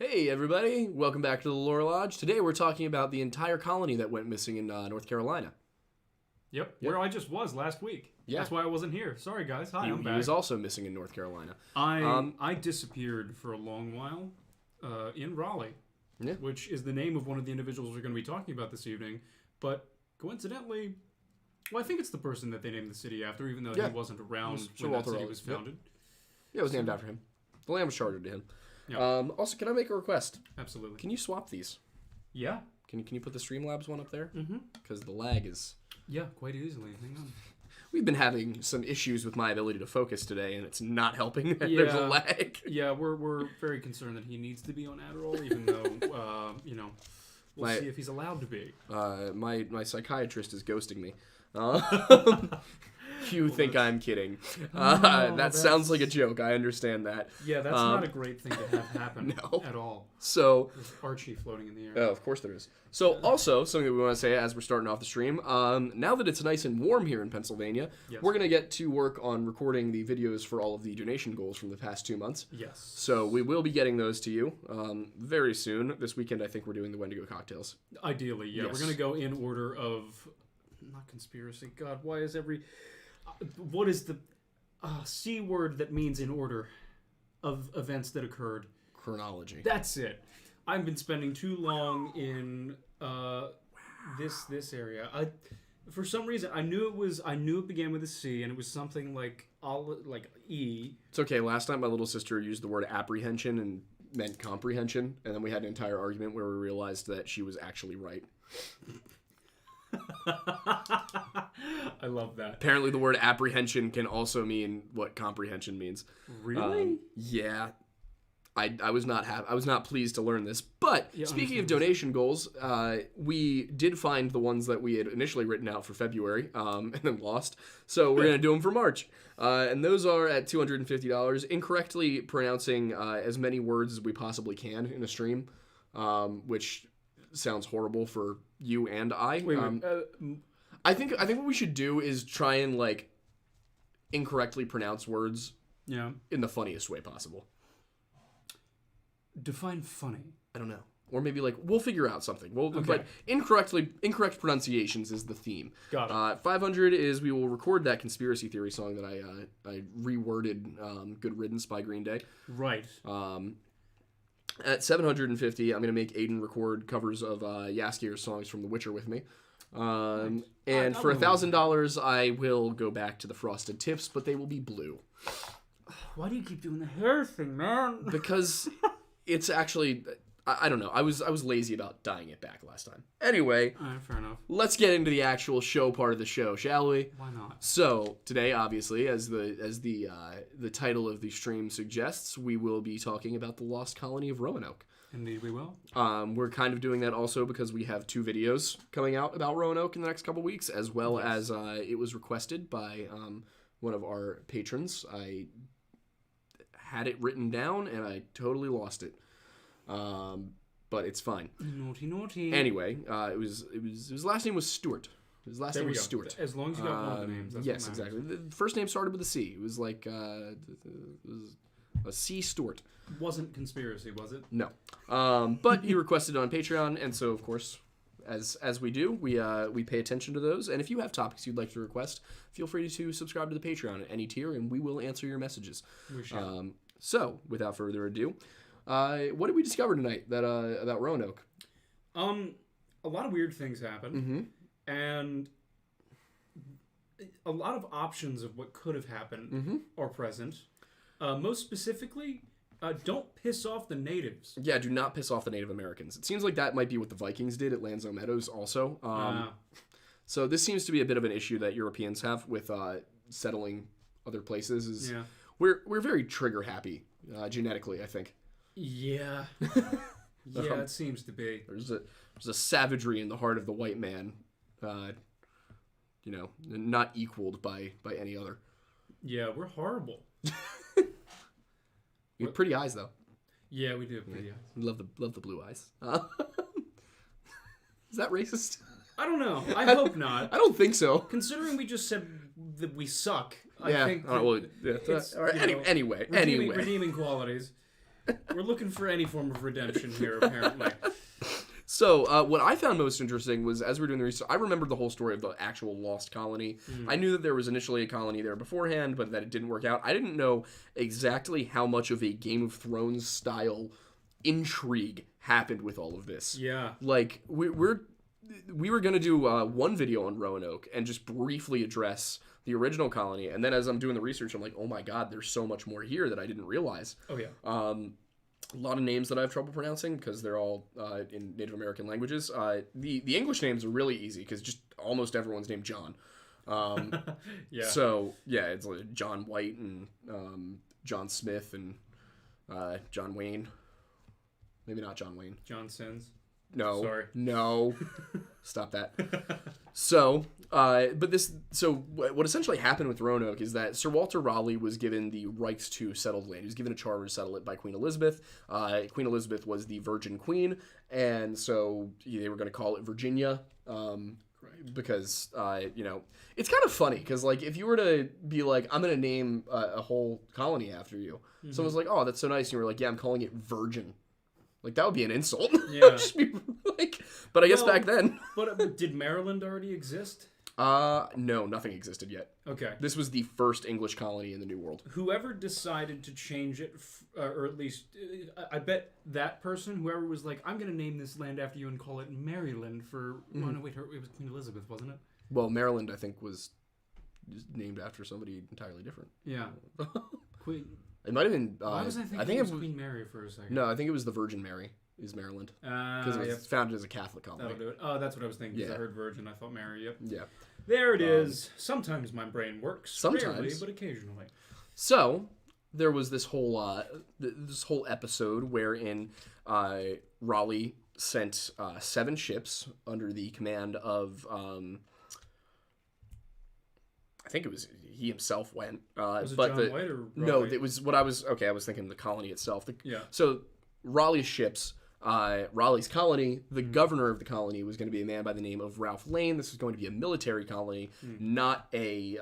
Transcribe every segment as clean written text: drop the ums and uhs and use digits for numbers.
Hey everybody, welcome back to the Lore Lodge. Today we're talking about the entire colony that went missing in North Carolina. Yep, where I just was last week. Yeah. That's why I wasn't here. Sorry guys, I'm He back. was also missing in North Carolina. I disappeared for a long while in Raleigh, which is the name of one of the individuals we're going to be talking about this evening. But coincidentally, well, I think it's the person that they named the city after, even though he wasn't around when that city was founded. Yeah, it was named after him. The land was chartered to him. Yeah. Also, can I make a request? Absolutely. Can you swap these? Yeah. Can you put the Streamlabs one up there? Mm-hmm. Because the lag is... Yeah, quite easily. Hang on. We've been having some issues with my ability to focus today, and it's not helping. There's a lag. Yeah, we're very concerned that he needs to be on Adderall, even though, we'll see if he's allowed to be. My psychiatrist is ghosting me. You think I'm kidding. That sounds like a joke. I understand that. Yeah, that's not a great thing to have happen at all. So, there's Archie floating in the air. Oh, of course there is. So, also, something that we want to say as we're starting off the stream, now that it's nice and warm here in Pennsylvania, we're going to get to work on recording the videos for all of the donation goals from the past 2 months. Yes. So, we will be getting those to you very soon. This weekend, I think we're doing the Wendigo cocktails. Ideally, yeah. Yes. We're going to go in order of... Not conspiracy. God, why is every... what is the C word that means in order of events that occurred? Chronology. That's it. I've been spending too long in this area. For some reason, I knew it began with a C, and it was something like E. It's okay. Last time my little sister used the word apprehension and meant comprehension, and then we had an entire argument where we realized that she was actually right. I love that. Apparently the word apprehension can also mean what comprehension means. Really? Yeah. I was not pleased to learn this. But speaking of donation goals, we did find the ones that we had initially written out for February and then lost. So we're going to do them for March. And those are at $250, incorrectly pronouncing as many words as we possibly can in a stream, which sounds horrible for you and I. I think what we should do is try and incorrectly pronounce words in the funniest way possible. Define funny. I don't know. Or maybe we'll figure out something. But incorrect pronunciations is the theme. Got it. 500 is we will record that conspiracy theory song that I reworded, Good Riddance by Green Day. Right. At 750, I'm going to make Aiden record covers of Yaskier's songs from The Witcher with me. And for $1,000, I will go back to the Frosted Tips, but they will be blue. Why do you keep doing the hair thing, man? Because it's actually... I don't know. I was lazy about dyeing it back last time. Anyway, fair enough. Let's get into the actual show part of the show, shall we? Why not? So today, obviously, as the title of the stream suggests, we will be talking about the lost colony of Roanoke. Indeed, we will. We're kind of doing that also because we have 2 videos coming out about Roanoke in the next couple weeks, as well as it was requested by one of our patrons. I had it written down and I totally lost it. But it's fine. Naughty. Anyway, his last name was Stewart. His last name was Stewart. As long as you got one of the names. That's yes, exactly. The first name started with a C. It was like it was a C. Stewart. Wasn't conspiracy, was it? No. But he requested it on Patreon, and so of course, as we do, we pay attention to those. And if you have topics you'd like to request, feel free to subscribe to the Patreon at any tier, and we will answer your messages. We shall. So, without further ado. What did we discover tonight about Roanoke? A lot of weird things happen, and a lot of options of what could have happened are present. Most specifically, don't piss off the natives. Yeah, do not piss off the Native Americans. It seems like that might be what the Vikings did at Lanzo Meadows also. So this seems to be a bit of an issue that Europeans have with settling other places. We're very trigger happy genetically, I think. Yeah. It seems to be. There's a savagery in the heart of the white man, not equaled by any other. Yeah, we're horrible. You have pretty eyes, though. Yeah, we do have pretty eyes. We love the blue eyes. Is that racist? I don't know. I hope not. I don't think so. Considering we just said that we suck, I think... Anyway. Redeeming qualities. We're looking for any form of redemption here, apparently. So, what I found most interesting was, as we were doing the research, I remembered the whole story of the actual lost colony. I knew that there was initially a colony there beforehand, but that it didn't work out. I didn't know exactly how much of a Game of Thrones style intrigue happened with all of this. Yeah. Like, we were going to do one video on Roanoke and just briefly address the original colony. And then as I'm doing the research, I'm like, oh my god, there's so much more here that I didn't realize. Oh, yeah. A lot of names that I have trouble pronouncing because they're all in Native American languages. The English names are really easy because just almost everyone's named John. Yeah. So, yeah, it's like John White and John Smith and John Wayne. Maybe not John Wayne. John Sins. No. Sorry. No. Stop that. So, what essentially happened with Roanoke is that Sir Walter Raleigh was given the rights to settle the land. He was given a charter to settle it by Queen Elizabeth. Queen Elizabeth was the Virgin Queen, and so they were going to call it Virginia. Because, it's kind of funny because, like, if you were to be like, I'm going to name a whole colony after you, someone's like, oh, that's so nice. And you were like, yeah, I'm calling it Virgin. Like, that would be an insult. Yeah. Just be like, but I guess back then. But did Maryland already exist? No, nothing existed yet. Okay. This was the first English colony in the New World. Whoever decided to change it, or at least, I bet that person, whoever was like, I'm going to name this land after you and call it Maryland for, oh no, wait, it was Queen Elizabeth, wasn't it? Well, Maryland, I think, was named after somebody entirely different. Yeah. Queen... It might have been. Why was I thinking it was Queen Mary for a second? No, I think it was the Virgin Mary is Maryland because it was founded as a Catholic colony. That'll do it. Oh, that's what I was thinking. Yeah. I heard Virgin. I thought Mary. Yep. Yeah. There it is. Sometimes my brain works. Sometimes, rarely, but occasionally. So there was this whole episode wherein Raleigh sent 7 ships under the command of. I think it was he himself went. Was it but John White or Raleigh? No, it was what I was. Okay, I was thinking the colony itself. Yeah. So Raleigh's ships, Raleigh's colony, the governor of the colony was going to be a man by the name of Ralph Lane. This was going to be a military colony, not a,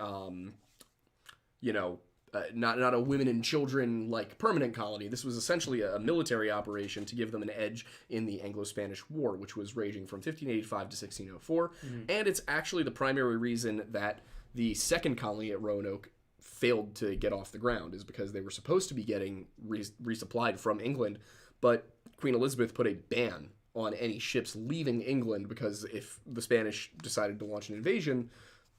not a women and children like permanent colony. This was essentially a military operation to give them an edge in the Anglo-Spanish War, which was raging from 1585 to 1604. And it's actually the primary reason that the second colony at Roanoke failed to get off the ground is because they were supposed to be getting resupplied from England, but Queen Elizabeth put a ban on any ships leaving England because if the Spanish decided to launch an invasion,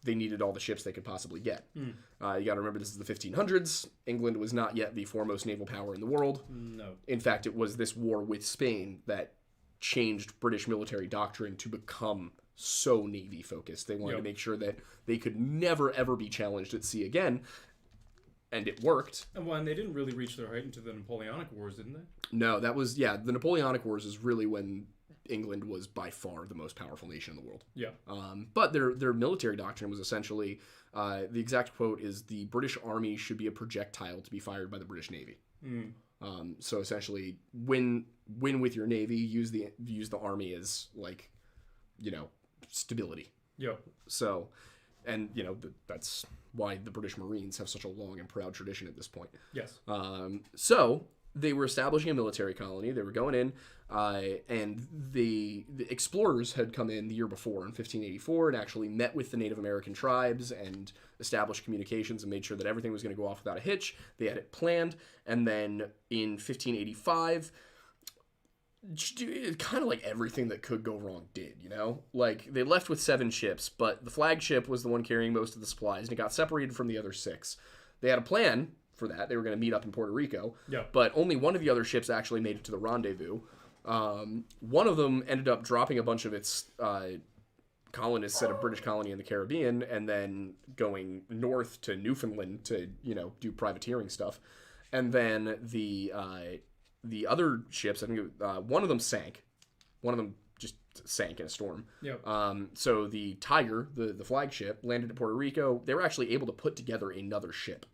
they needed all the ships they could possibly get. You got to remember this is the 1500s. England was not yet the foremost naval power in the world. No. In fact, it was this war with Spain that changed British military doctrine to become so Navy focused. They wanted to make sure that they could never ever be challenged at sea again, and it worked. And they didn't really reach their height into the Napoleonic Wars, didn't they? No, that was the Napoleonic Wars is really when England was by far the most powerful nation in the world. Yeah. But their military doctrine was essentially the exact quote is the British Army should be a projectile to be fired by the British Navy. So essentially, win with your Navy, use the Army as like, stability. Yeah. So, and that's why the British Marines have such a long and proud tradition at this point. Yes. So they were establishing a military colony. They were going in, and the explorers had come in the year before in 1584 and actually met with the Native American tribes and established communications and made sure that everything was going to go off without a hitch. They had it planned, and then in 1585. Kind of like everything that could go wrong did, Like, they left with 7 ships, but the flagship was the one carrying most of the supplies, and it got separated from the other 6. They had a plan for that. They were going to meet up in Puerto Rico, but only one of the other ships actually made it to the rendezvous. One of them ended up dropping a bunch of its colonists at a British colony in the Caribbean, and then going north to Newfoundland to, do privateering stuff. And then the other ships, I think one of them sank. One of them just sank in a storm. Yep. So the Tiger, the flagship, landed at Puerto Rico. They were actually able to put together another ship.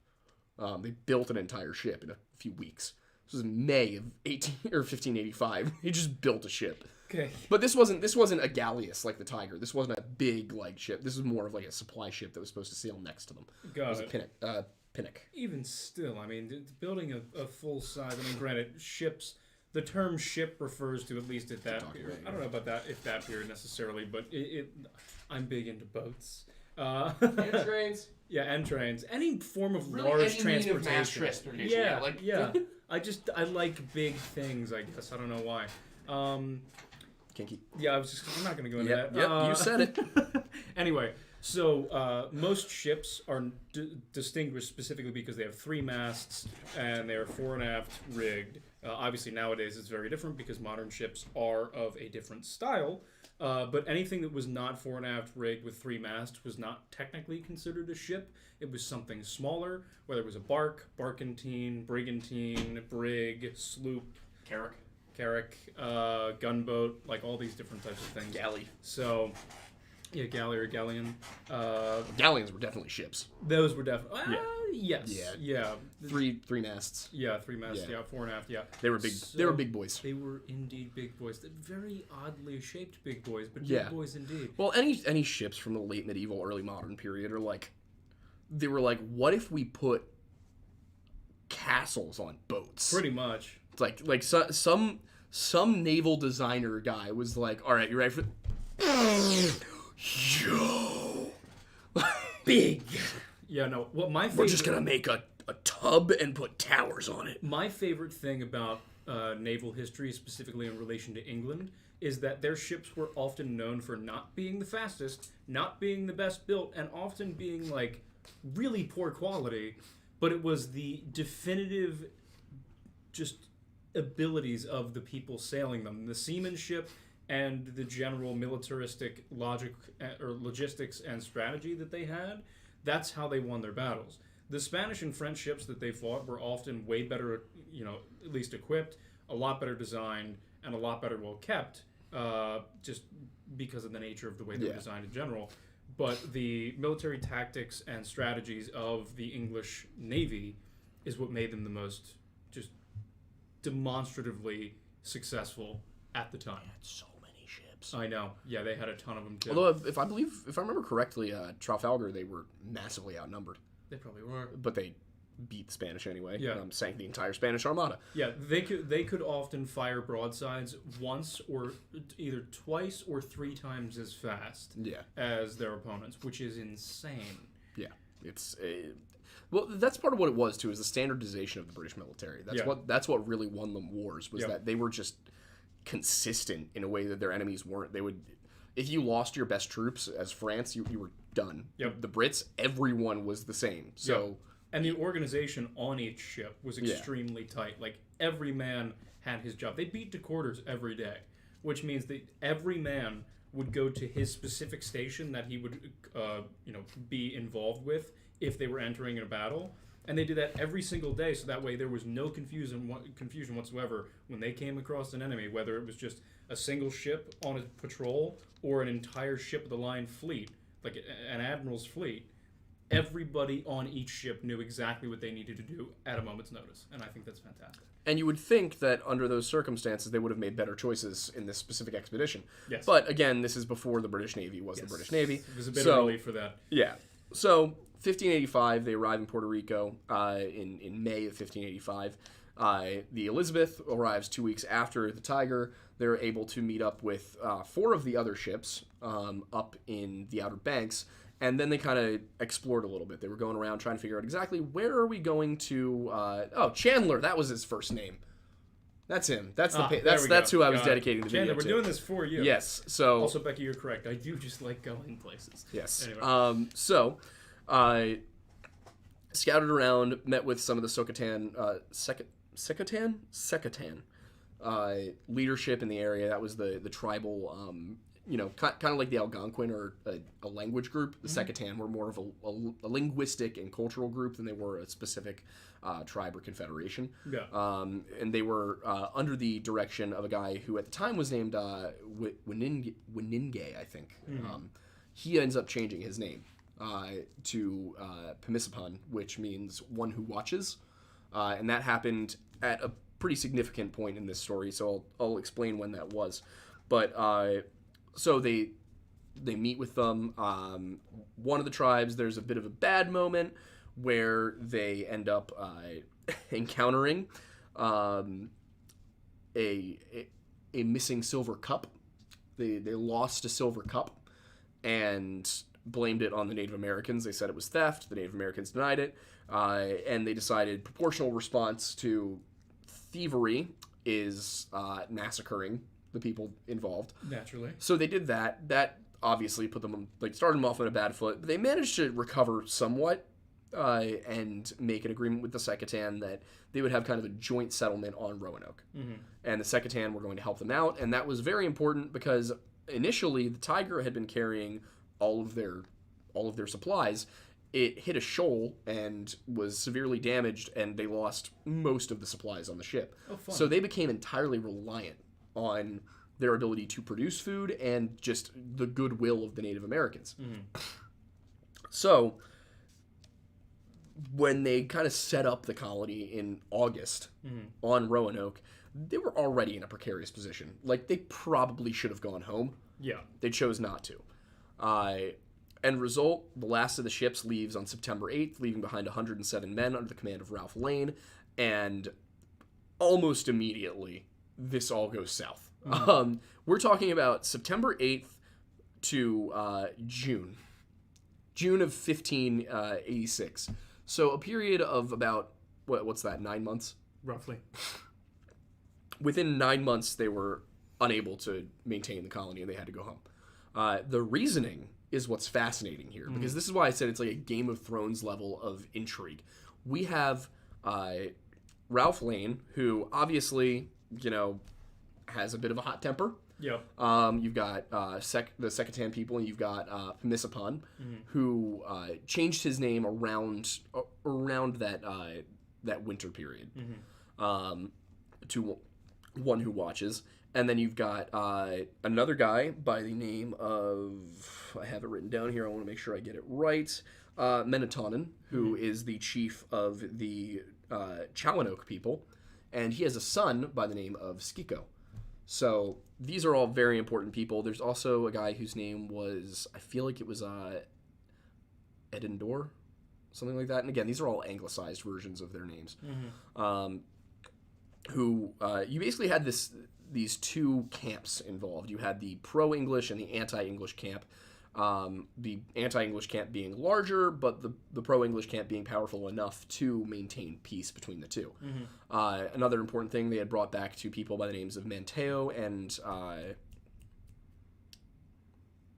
They built an entire ship in a few weeks. This was in May of 1585. They just built a ship. Okay. But this wasn't a galleass like the Tiger. This wasn't a big ship. This was more of like a supply ship that was supposed to sail next to them. Got it. pinnace. Even still, I mean, building a full size. I mean, granted, ships. The term ship refers to, at least at that period. I don't know about that if that period necessarily, but I'm big into boats. And trains. Yeah, and trains. Any form of really large transportation. Mass transportation. Yeah. I like big things, I guess. I don't know why. Kinky. Yeah, I'm not going to go into that. Yep, you said it. Anyway, so most ships are distinguished specifically because they have 3 masts and they're fore and aft rigged. Obviously, nowadays it's very different because modern ships are of a different style. But anything that was not fore and aft rigged with 3 masts was not technically considered a ship. It was something smaller, whether it was a bark, barkentine, brigantine, brig, sloop, carrack, gunboat, like all these different types of things. Galley. So, yeah, galley or galleon. Galleons were definitely ships. Those were definitely. Yes. Yeah. 3 masts. Yeah, 3 masts. Yeah, fore and aft. Yeah. They were big. So they were big boys. They were indeed big boys. They're very oddly shaped big boys, but big boys indeed. Well, any ships from the late medieval, early modern period are like, they were like, what if we put castles on boats? Pretty much. It's like some naval designer guy was like, all right, you ready for? Yo, big. Yeah, no. Well, we're just gonna make a tub and put towers on it. My favorite thing about naval history, specifically in relation to England, is that their ships were often known for not being the fastest, not being the best built, and often being like really poor quality. But it was the definitive, just abilities of the people sailing them, the seamanship and the general militaristic logistics and strategy that they had. That's how they won their battles. The Spanish and French ships that they fought were often way better, at least equipped, a lot better designed, and a lot better well kept, just because of the nature of the way they were designed in general. But the military tactics and strategies of the English Navy is what made them the most just demonstratively successful at the time. They had so many ships. I know. Yeah, they had a ton of them too. Although, if I remember correctly, Trafalgar, they were massively outnumbered. They probably were. But they beat the Spanish anyway. Yeah. Sank the entire Spanish Armada. Yeah, they could often fire broadsides once or either twice or 3 times as fast as their opponents, which is insane. Yeah, it's well, that's part of what it was too, is the standardization of the British military. That's what really won them wars, was that they were just consistent in a way that their enemies weren't. They would, if you lost your best troops as France, you were done. Yep. The Brits, everyone was the same. So. Yep. And the organization on each ship was extremely tight. Like, every man had his job. They beat to quarters every day, which means that every man would go to his specific station that he would, be involved with if they were entering a battle. And they did that every single day, so that way there was no confusion whatsoever when they came across an enemy, whether it was just a single ship on a patrol or an entire ship-of-the-line fleet, like an admiral's fleet. Everybody on each ship knew exactly what they needed to do at a moment's notice, and I think that's fantastic. And you would think that under those circumstances they would have made better choices in this specific expedition. Yes. But again, this is before the British Navy was the British Navy. It was a bit early for that. Yeah. So 1585, they arrive in Puerto Rico in May of 1585. The Elizabeth arrives 2 weeks after the Tiger. They're able to meet up with 4 of the other ships up in the Outer Banks. And then they kind of explored a little bit. They were going around trying to figure out exactly where are we going to. Chandler, that was his first name. That's him. That's who I was dedicating the video to. Chandler, we're doing this for you. Yes. So also, Becky, you're correct. I do just like going places. Yes. Anyway. So I scouted around, met with some of the Secatan leadership in the area. That was the tribal. Kind of like the Algonquin or a language group. The Secatan were more of a linguistic and cultural group than they were a specific tribe or confederation. Yeah. And they were under the direction of a guy who at the time was named Wininge, I think. Mm-hmm. He ends up changing his name to Pimisipan, which means one who watches. And that happened at a pretty significant point in this story, so I'll explain when that was. But so they meet with them. One of the tribes, there's a bit of a bad moment where they end up encountering a missing silver cup. They lost a silver cup and blamed it on the Native Americans. They said it was theft. The Native Americans denied it. And they decided proportional response to thievery is massacring the people involved. Naturally. So they did that. That obviously put them, started them off on a bad foot. But they managed to recover somewhat and make an agreement with the Secatan that they would have kind of a joint settlement on Roanoke. Mm-hmm. And the Secatan were going to help them out. And that was very important because initially the Tiger had been carrying all of their supplies. It hit a shoal and was severely damaged, and they lost most of the supplies on the ship. Oh, fun. So they became entirely reliant on their ability to produce food and just the goodwill of the Native Americans. Mm-hmm. So when they kind of set up the colony in August on Roanoke, they were already in a precarious position. They probably should have gone home. Yeah. They chose not to. End result, the last of the ships leaves on September 8th, leaving behind 107 men under the command of Ralph Lane, and almost immediately, this all goes south. Mm-hmm. We're talking about September 8th to June of 1586. So a period of about, what's that, 9 months? Roughly. Within 9 months, they were unable to maintain the colony, and they had to go home. The reasoning is what's fascinating here, because this is why I said it's like a Game of Thrones level of intrigue. We have Ralph Lane, who obviously, has a bit of a hot temper. Yeah. You've got the Secatan people, and you've got Pemissipon, who changed his name around that winter period to One Who Watches. And then you've got another guy by the name of, I have it written down here, I want to make sure I get it right, Menetonen, who is the chief of the Roanoke people, and he has a son by the name of Skiko. So these are all very important people. There's also a guy whose name was, I feel like it was Edendor, something like that. And again, these are all anglicized versions of their names. Who you basically had these two camps involved. You had the pro-English and the anti-English camp. The anti-English camp being larger, but the pro-English camp being powerful enough to maintain peace between the two. Another important thing, they had brought back two people by the names of Manteo and it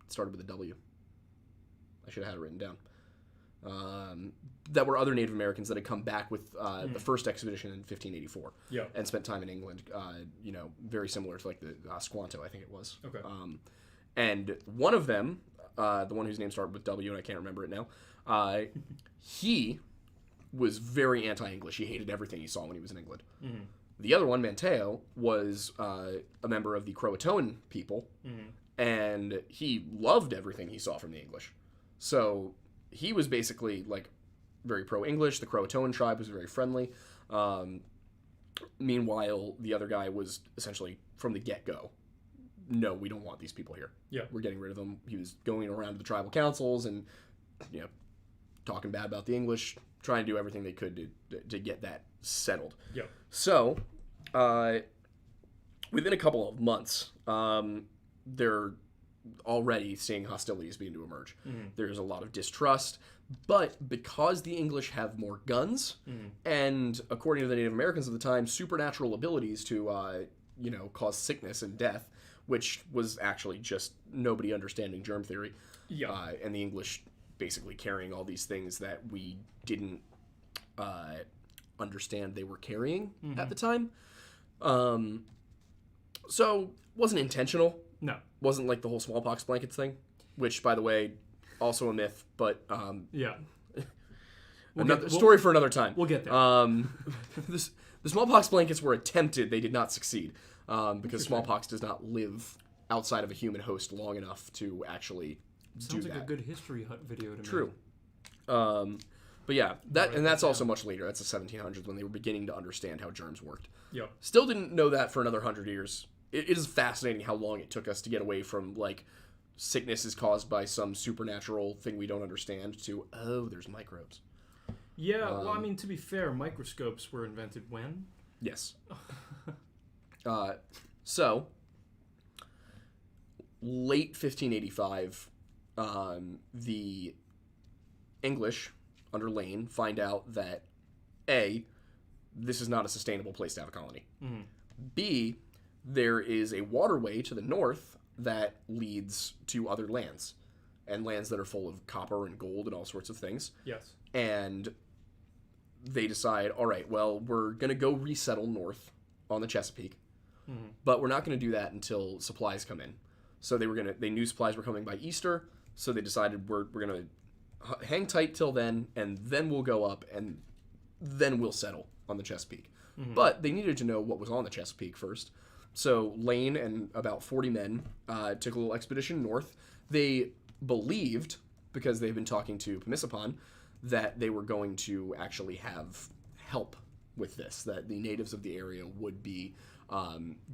started with a W. I should have had it written down. That were other Native Americans that had come back with the first expedition in 1584 and spent time in England, very similar to the Squanto, I think it was. Okay. And one of them, the one whose name started with W, and I can't remember it now, he was very anti-English. He hated everything he saw when he was in England. The other one, Manteo, was a member of the Croatoan people, and he loved everything he saw from the English. So he was basically very pro-English. The Croatoan tribe was very friendly. Meanwhile, the other guy was essentially from the get-go, no, we don't want these people here. Yeah. We're getting rid of them. He was going around to the tribal councils and, talking bad about the English, trying to do everything they could to get that settled. Yeah. So, within a couple of months, they're already seeing hostilities beginning to emerge. There's a lot of distrust, but because the English have more guns, and according to the Native Americans of the time, supernatural abilities to, cause sickness and death, which was actually just nobody understanding germ theory, and the English basically carrying all these things that we didn't understand they were carrying at the time. So, wasn't intentional. No. Wasn't like the whole smallpox blankets thing, which, by the way, also a myth, but yeah. Story for another time. We'll get there. The smallpox blankets were attempted. They did not succeed because smallpox does not live outside of a human host long enough to actually Sounds like a good History Hut video to me. True. But yeah, that's also much later. That's the 1700s when they were beginning to understand how germs worked. Yep. Still didn't know that for another 100 years. It is fascinating how long it took us to get away from, sickness is caused by some supernatural thing we don't understand to, there's microbes. Yeah, well, I mean, to be fair, microscopes were invented when? Yes. So, late 1585, the English, under Lane, find out that, A, this is not a sustainable place to have a colony. Mm-hmm. B, there is a waterway to the north that leads to other lands, and lands that are full of copper and gold and all sorts of things. Yes. And they decide, all right, well, we're going to go resettle north on the Chesapeake, but we're not going to do that until supplies come in. So they knew supplies were coming by Easter, so they decided we're going to hang tight till then, and then we'll go up, and then we'll settle on the Chesapeake. But they needed to know what was on the Chesapeake first. So Lane and about 40 men took a little expedition north. They believed, because they've been talking to Pomissapon, that they were going to actually have help with this, that the natives of the area would be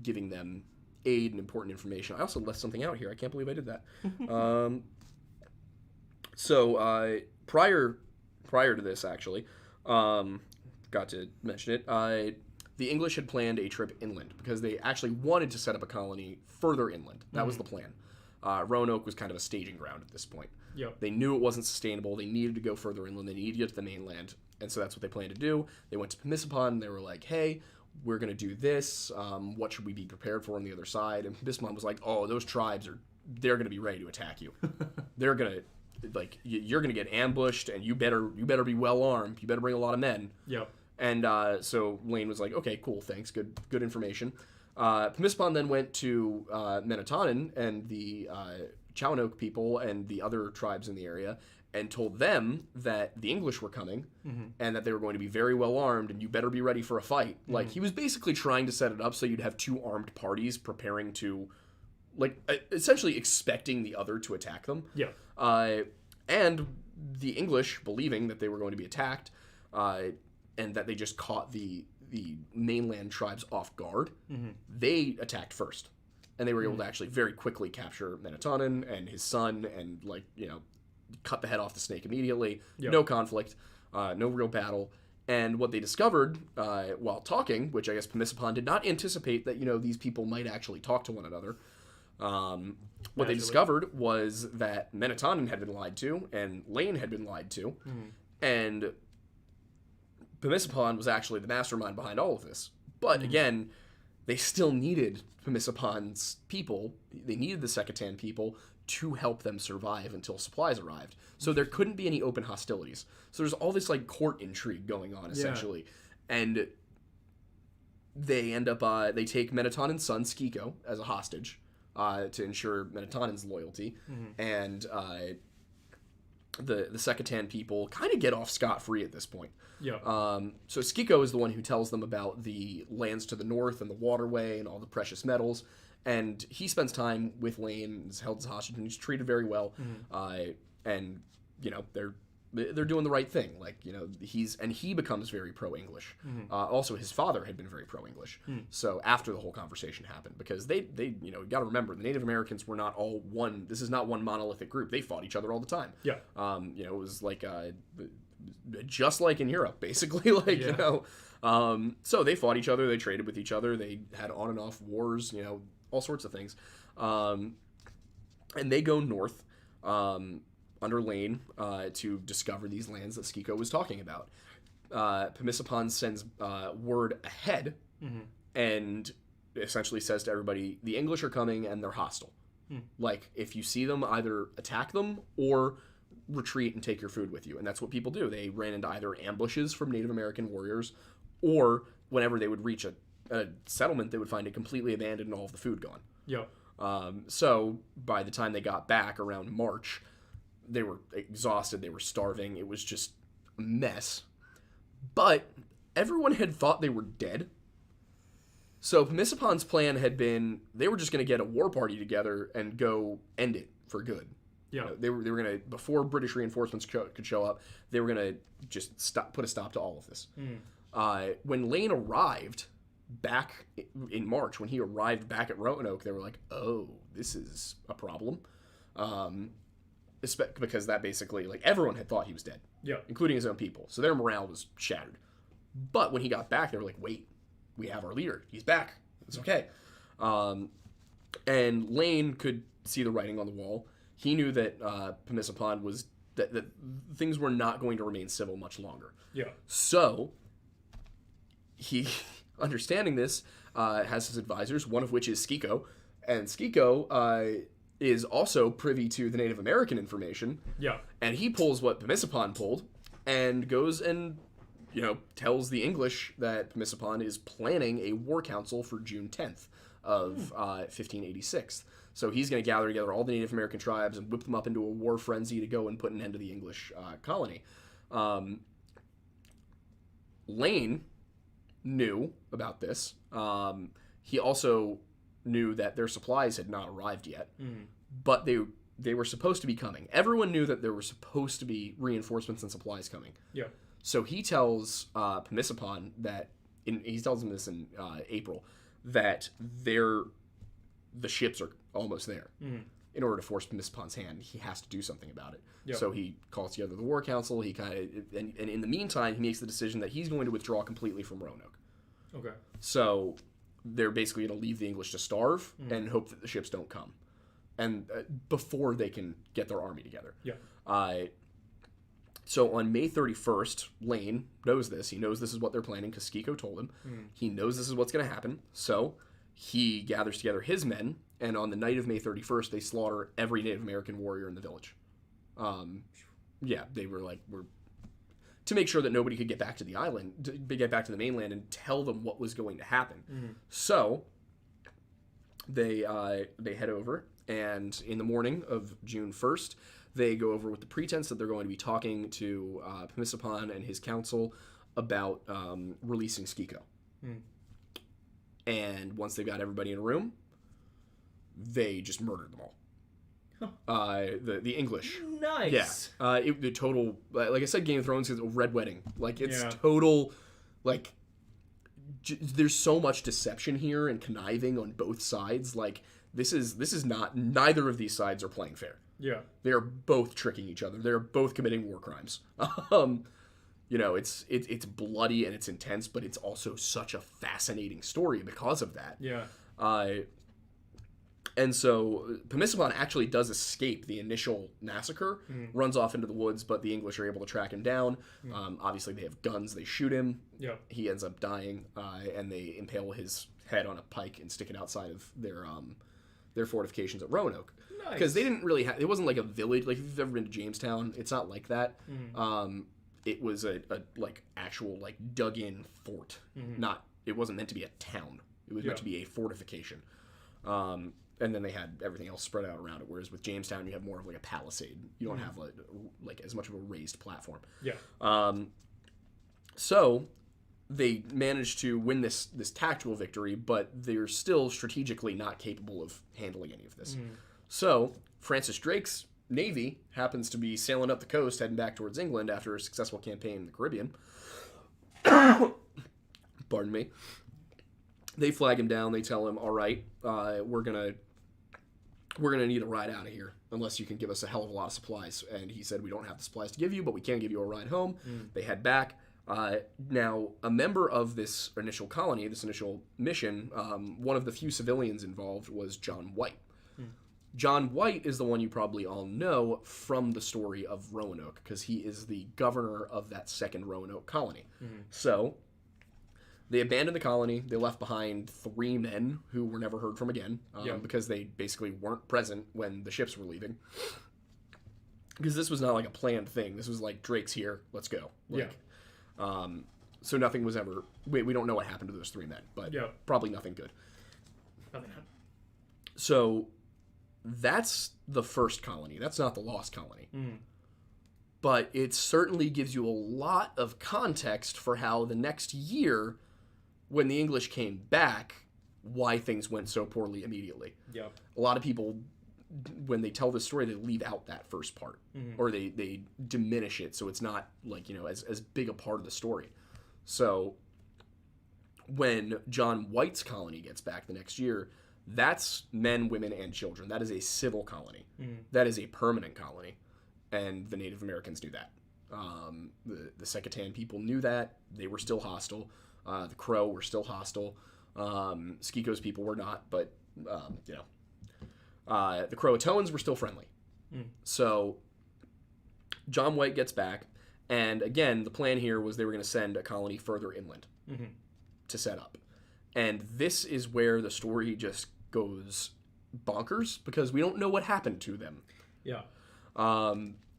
giving them aid and important information. I also left something out here. I can't believe I did that. So prior to this, actually, got to mention it, the English had planned a trip inland because they actually wanted to set up a colony further inland. That was the plan. Roanoke was kind of a staging ground at this point. Yep. They knew it wasn't sustainable. They needed to go further inland. They needed to get to the mainland. And so that's what they planned to do. They went to Pomissapon. They were like, hey, we're going to do this. What should we be prepared for on the other side? And Pomissapon was like, oh, those tribes they're going to be ready to attack you. They're going to, you're going to get ambushed, and you better be well armed. You better bring a lot of men. Yep. And so Lane was like, okay, cool, thanks, good information. Pomissapon then went to Menatonin and the Roanoke people and the other tribes in the area and told them that the English were coming and that they were going to be very well armed and you better be ready for a fight. Like, he was basically trying to set it up so you'd have two armed parties preparing to, essentially expecting the other to attack them. Yeah. And the English, believing that they were going to be attacked, and that they just caught the mainland tribes off guard, they attacked first. And they were able to actually very quickly capture Menatonin and his son and, cut the head off the snake immediately. Yep. No conflict, no real battle. And what they discovered while talking, which I guess Pomissapon did not anticipate that, these people might actually talk to one another. What they discovered was that Menatonin had been lied to and Lane had been lied to. And Pomissapon was actually the mastermind behind all of this. But again, they still needed Pomissapon's people. They needed the Secatan people to help them survive until supplies arrived. So there couldn't be any open hostilities. So there's all this court intrigue going on, essentially. Yeah. And they end up, they take Menatonin's son, Skiko, as a hostage to ensure Menatonin's loyalty. And the Secatan people kind of get off scot-free at this point. Yeah. So Skiko is the one who tells them about the lands to the north and the waterway and all the precious metals. And he spends time with Lane, is held as hostage, and he's treated very well. And, they're doing the right thing. He becomes very pro-English. Also, his father had been very pro-English. So after the whole conversation happened, because they you got to remember, the Native Americans were not all one. This is not one monolithic group. They fought each other all the time. Yeah. It was just like in Europe, basically. So they fought each other. They traded with each other. They had on and off wars. All sorts of things. And they go north. Under Lane to discover these lands that Skiko was talking about. Pomissapon sends word ahead and essentially says to everybody, the English are coming and they're hostile. If you see them, either attack them or retreat and take your food with you. And that's what people do. They ran into either ambushes from Native American warriors, or whenever they would reach a settlement, they would find it completely abandoned and all of the food gone. Yep. So by the time they got back around March, they were exhausted, they were starving, it was just a mess. But everyone had thought they were dead. So Pomissapon's plan had been, they were just going to get a war party together and go end it for good. Yeah. They were going to, before British reinforcements could show up, they were going to just put a stop to all of this. When Lane arrived back in March, when he arrived back at Roanoke, they were like, oh, this is a problem. Because that basically, everyone had thought he was dead. including his own people. So their morale was shattered. But when he got back, they were like, wait, we have our leader. He's back. It's okay. And Lane could see the writing on the wall. He knew that Pemmicepon was... That things were not going to remain civil much longer. Yeah. So, he, understanding this, has his advisors, one of which is Skiko. And Skiko is also privy to the Native American information. Yeah. And he pulls what Pemmicepon pulled and goes and, tells the English that Pemmicepon is planning a war council for June 10th of 1586. So he's going to gather together all the Native American tribes and whip them up into a war frenzy to go and put an end to the English colony. Lane knew about this. He also knew that their supplies had not arrived yet, but they were supposed to be coming. Everyone knew that there were supposed to be reinforcements and supplies coming. Yeah. So he tells Pemmicepon that, he tells him this in April, that the ships are almost there. In order to force Pemmicepon's hand, he has to do something about it. Yep. So he calls together the war council. He and in the meantime, he makes the decision that he's going to withdraw completely from Roanoke. Okay. So they're basically going to leave the English to starve and hope that the ships don't come, and before they can get their army together. Yeah. So on May 31st, Lane knows this. He knows this is what they're planning because Skiko told him. He knows this is what's going to happen. So he gathers together his men, and on the night of May 31st, they slaughter every Native American warrior in the village. They were to make sure that nobody could get back to the island, to get back to the mainland and tell them what was going to happen. So they head over, and in the morning of June 1st, they go over with the pretense that they're going to be talking to Pemmicepon and his council about releasing Skiko. And once they've got everybody in a room, they just murdered them all. The English. Nice. Yeah. The total, like I said, Game of Thrones is a red wedding. Total, there's so much deception here and conniving on both sides. This is not, neither of these sides are playing fair. Yeah. They're both tricking each other. They're both committing war crimes. It's bloody and it's intense, but it's also such a fascinating story because of that. Yeah. And so Pemmicepon actually does escape the initial massacre, runs off into the woods, but the English are able to track him down. Obviously, they have guns. They shoot him. Yeah. He ends up dying, and they impale his head on a pike and stick it outside of their fortifications at Roanoke. Nice. Because they didn't really have... It wasn't like a village. Like, if you've ever been to Jamestown, it's not like that. It was a actual dug-in fort. It wasn't meant to be a town. It was meant to be a fortification. And then they had everything else spread out around it. Whereas with Jamestown, you have more of a palisade. You don't have as much of a raised platform. Yeah. So they managed to win this tactical victory, but they're still strategically not capable of handling any of this. So Francis Drake's navy happens to be sailing up the coast, heading back towards England after a successful campaign in the Caribbean. Pardon me. They flag him down. They tell him, all right, we're gonna need a ride out of here unless you can give us a hell of a lot of supplies. And he said, we don't have the supplies to give you, but we can give you a ride home. They head back. Now, a member of this initial colony, this initial mission, one of the few civilians involved was John White. John White is the one you probably all know from the story of Roanoke, because he is the governor of that second Roanoke colony. So they abandoned the colony. They left behind 3 men who were never heard from again, because they basically weren't present when the ships were leaving. Because this was not a planned thing. This was Drake's here, let's go. So nothing was ever... We don't know what happened to those 3 men, but probably nothing good. So that's the first colony. That's not the lost colony. But it certainly gives you a lot of context for how the next year, when the English came back, why things went so poorly immediately. A lot of people, when they tell this story, they leave out that first part. Or they diminish it so it's not as big a part of the story. So when John White's colony gets back the next year, that's men, women, and children. That is a civil colony. That is a permanent colony. And the Native Americans do that. The Secatan people knew that. They were still hostile. The Crow were still hostile. Skiko's people were not, but, the Croatoans were still friendly. So John White gets back, and again, the plan here was they were going to send a colony further inland to set up. And this is where the story just goes bonkers, because we don't know what happened to them. Yeah.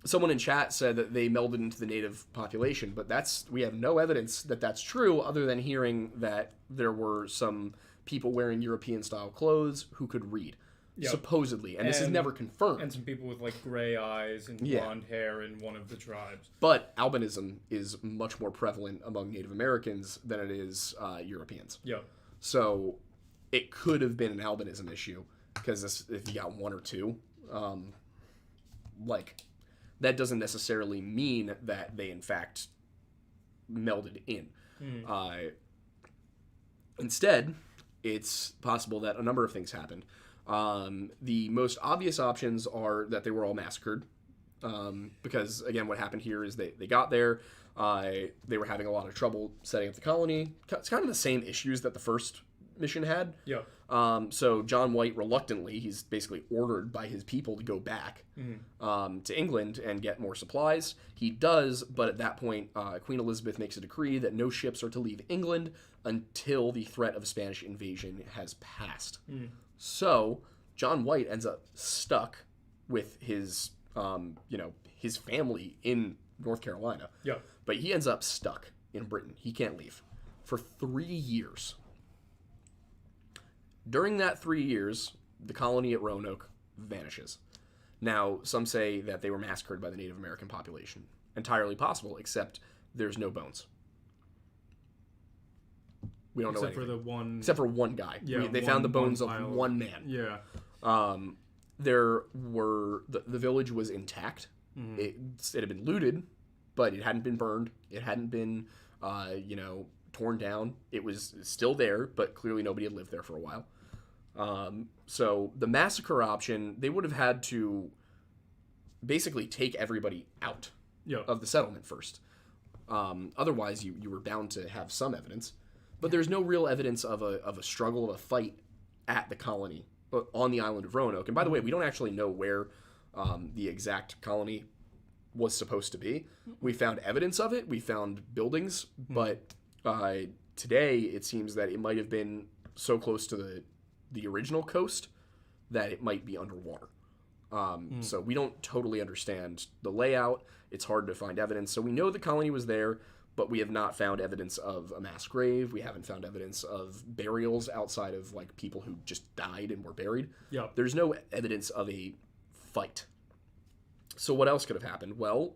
Someone in chat said that they melded into the native population, but we have no evidence that that's true, other than hearing that there were some people wearing European-style clothes who could read, supposedly, and this is never confirmed. And some people with like gray eyes and blonde hair in one of the tribes. But albinism is much more prevalent among Native Americans than it is Europeans. Yeah. So it could have been an albinism issue, because if you got one or two, that doesn't necessarily mean that they in fact melded in. Instead, it's possible that a number of things happened. The most obvious options are that they were all massacred, because again, what happened here is they got there, they were having a lot of trouble setting up the colony. It's kind of the same issues that the first mission had. Yeah. So John White reluctantly, he's basically ordered by his people to go back to England and get more supplies. He does, but at that point, Queen Elizabeth makes a decree that no ships are to leave England until the threat of a Spanish invasion has passed. So John White ends up stuck with his family in North Carolina. Yeah. But he ends up stuck in Britain. He can't leave for 3 years. During that 3 years, the colony at Roanoke vanishes. Now, some say that they were massacred by the Native American population. Entirely possible, except there's no bones. We don't know anything. Except for one guy. Yeah, they found the bones of one man. Yeah. The village was intact. It had been looted, but it hadn't been burned. It hadn't been, torn down. It was still there, but clearly nobody had lived there for a while. So the massacre option, they would have had to basically take everybody out of the settlement first. Otherwise, you were bound to have some evidence. But there's no real evidence of a struggle, of a fight at the colony on the island of Roanoke. And by the way, we don't actually know where the exact colony was supposed to be. We found evidence of it. We found buildings, but today it seems that it might have been so close to the original coast that it might be underwater. So we don't totally understand the layout. It's hard to find evidence. So we know the colony was there, but we have not found evidence of a mass grave. We haven't found evidence of burials outside of like people who just died and were buried. Yeah. There's no evidence of a fight. So what else could have happened? Well,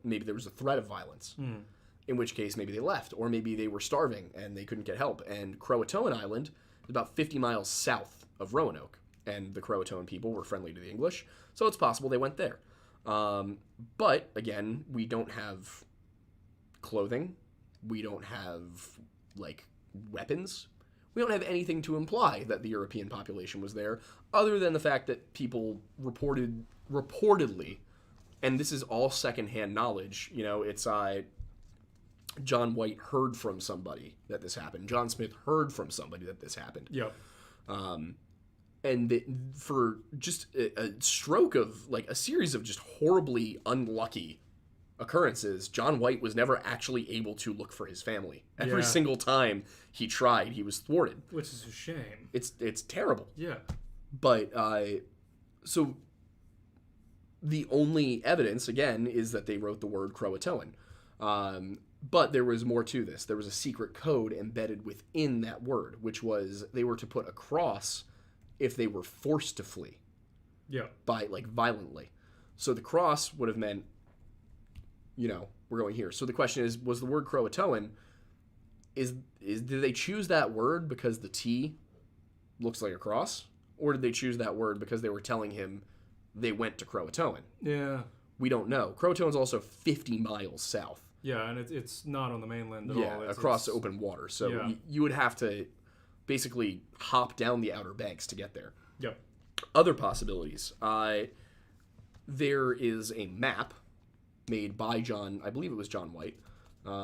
maybe there was a threat of violence. In which case maybe they left, or maybe they were starving and they couldn't get help. And Croatoan Island is about 50 miles south of Roanoke, and the Croatoan people were friendly to the English, so it's possible they went there. But again, we don't have clothing, we don't have like weapons, we don't have anything to imply that the European population was there, other than the fact that people reportedly, and this is all secondhand knowledge, it's John White heard from somebody that this happened. John Smith heard from somebody that this happened. Yep. And for just a stroke of, like, a series of just horribly unlucky occurrences, John White was never actually able to look for his family. Every single time he tried, he was thwarted. Which is a shame. It's terrible. Yeah. But, so the only evidence, again, is that they wrote the word Croatoan. But there was more to this. There was a secret code embedded within that word, which was they were to put a cross if they were forced to flee. Yeah. By, like, violently. So the cross would have meant, we're going here. So the question is, was the word Croatoan, did they choose that word because the T looks like a cross? Or did they choose that word because they were telling him they went to Croatoan? Yeah. We don't know. Croatoan's also 50 miles south. Yeah, and it's not on the mainland at all. Yeah, across open water. So you would have to basically hop down the Outer Banks to get there. Yep. Other possibilities. There is a map made by John, I believe it was John White.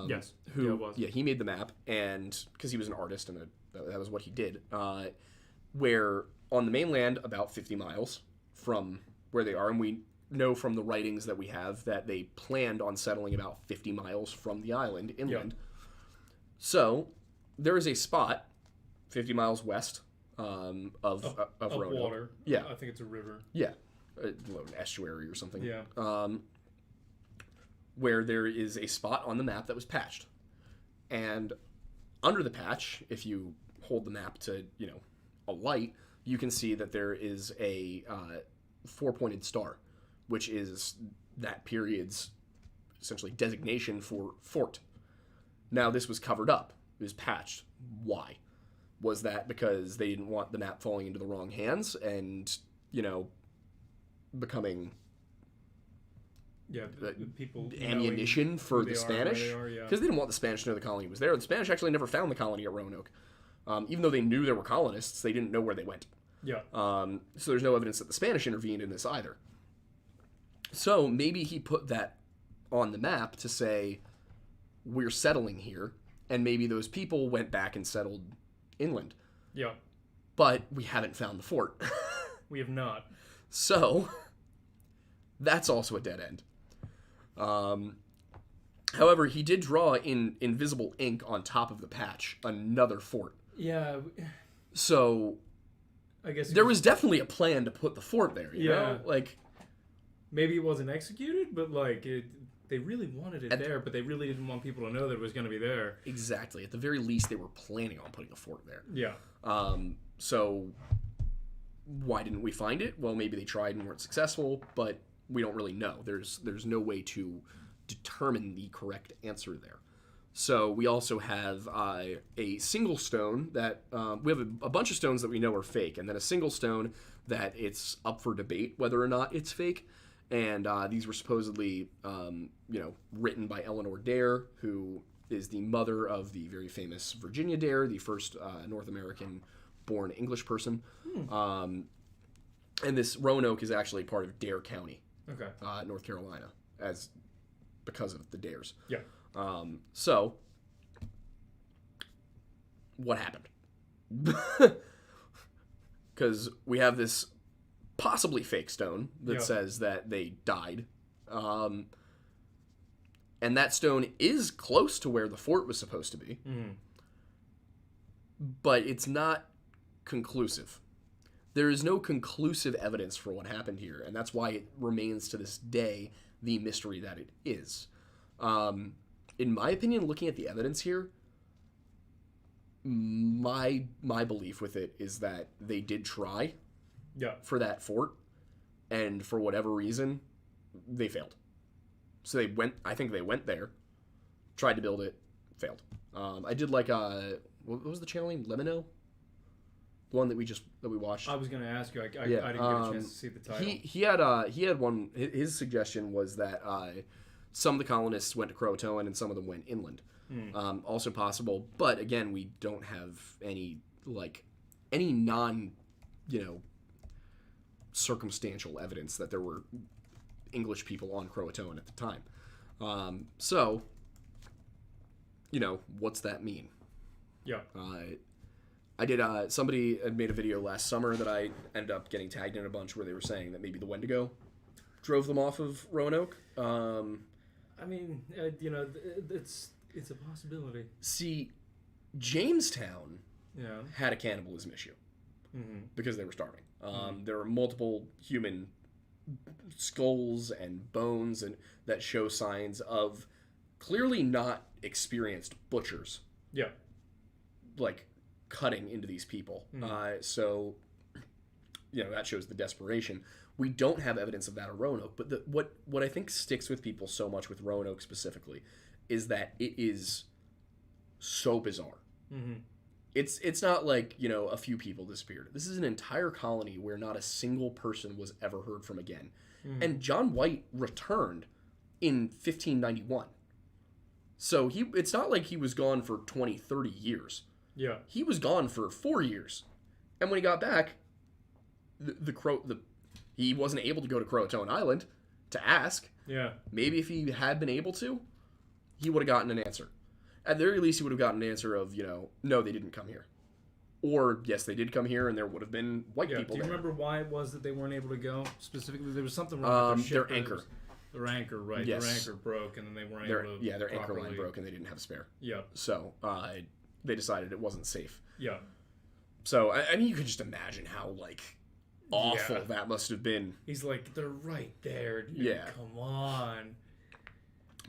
Yes. Who, it was. Yeah, he made the map, and because he was an artist and that was what he did. Where on the mainland, about 50 miles from where they are, and we know from the writings that we have that they planned on settling about 50 miles from the island inland. Yep. So there is a spot 50 miles west of Roanoke. Water. Yeah. I think it's a river. Yeah. An estuary or something. Yeah. Where there is a spot on the map that was patched. And under the patch, if you hold the map to, a light, you can see that there is a 4-pointed star, which is that period's essentially designation for fort. Now, this was covered up. It was patched. Why? Was that because they didn't want the map falling into the wrong hands and, becoming people ammunition for the Spanish? Because they didn't want the Spanish to know the colony was there. The Spanish actually never found the colony at Roanoke. Even though they knew there were colonists, they didn't know where they went. Yeah. So there's no evidence that the Spanish intervened in this either. So maybe he put that on the map to say, we're settling here, and maybe those people went back and settled inland. Yeah. But we haven't found the fort. We have not. So that's also a dead end. However, he did draw in invisible ink on top of the patch another fort. Yeah. So I guess there was definitely a plan to put the fort there, you know? Like, maybe it wasn't executed, but they really wanted it there, but they really didn't want people to know that it was going to be there. Exactly. At the very least, they were planning on putting a fort there. Yeah. So why didn't we find it? Well, maybe they tried and weren't successful, but we don't really know. There's no way to determine the correct answer there. So we also have a single stone that we have a bunch of stones that we know are fake, and then a single stone that it's up for debate whether or not it's fake. And these were supposedly, written by Eleanor Dare, who is the mother of the very famous Virginia Dare, the first North American-born English person. And this Roanoke is actually part of Dare County, North Carolina, because of the Dares. Yeah. So, what happened? Because we have this possibly fake stone that says that they died. And that stone is close to where the fort was supposed to be. Mm-hmm. But it's not conclusive. There is no conclusive evidence for what happened here, and that's why it remains to this day the mystery that it is. In my opinion, looking at the evidence here, my belief with it is that they did try for that fort, and for whatever reason, they failed. So I think they went there, tried to build it, failed. I did what was the channel name? Lemino? The one that we watched. I was going to ask you. I didn't get a chance to see the title. He had one. His suggestion was that some of the colonists went to Croatoan and some of them went inland. Also possible, but again, we don't have any non, circumstantial evidence that there were English people on Croatoan at the time. So, what's that mean? Yeah. I did. Somebody had made a video last summer that I ended up getting tagged in a bunch where they were saying that maybe the Wendigo drove them off of Roanoke. I mean, it's a possibility. See, Jamestown had a cannibalism issue because they were starving. There were multiple human skulls and bones and that show signs of clearly not experienced butchers. Yeah. Cutting into these people. So, that shows the desperation. We don't have evidence of that at Roanoke, but what I think sticks with people so much with Roanoke specifically is that it is so bizarre. Mm-hmm. It's not like, a few people disappeared. This is an entire colony where not a single person was ever heard from again. Mm-hmm. And John White returned in 1591. So it's not like he was gone for 20, 30 years. Yeah. He was gone for 4 years. And when he got back, he wasn't able to go to Croatoan Island. to ask. Yeah. Maybe if he had been able to, he would have gotten an answer. At the very least, he would have gotten an answer of, no, they didn't come here. Or, yes, they did come here, and there would have been white people there. Do you remember why it was that they weren't able to go? Specifically, there was something wrong with their ship. Their anchor. Their anchor, right. Yes. Their anchor broke, and then they weren't able to Yeah, their properly... anchor line broke, and they didn't have a spare. Yeah. So, they decided it wasn't safe. Yeah. So, I mean, you could just imagine how, awful that must have been. He's like, they're right there, dude. Yeah. Come on.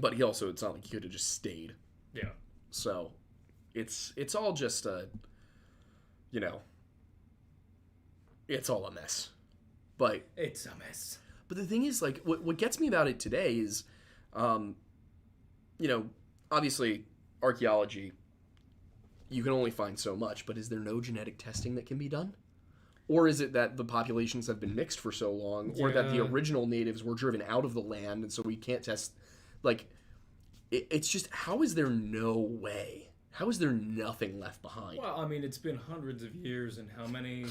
But it's not like he could have just stayed. Yeah. So, it's all just it's all a mess. But it's a mess. But the thing is, what gets me about it today is, obviously, archaeology, you can only find so much, but is there no genetic testing that can be done? Or is it that the populations have been mixed for so long, or that the original natives were driven out of the land, and so we can't test, it's just, how is there no way? How is there nothing left behind? Well, I mean, it's been hundreds of years, and how many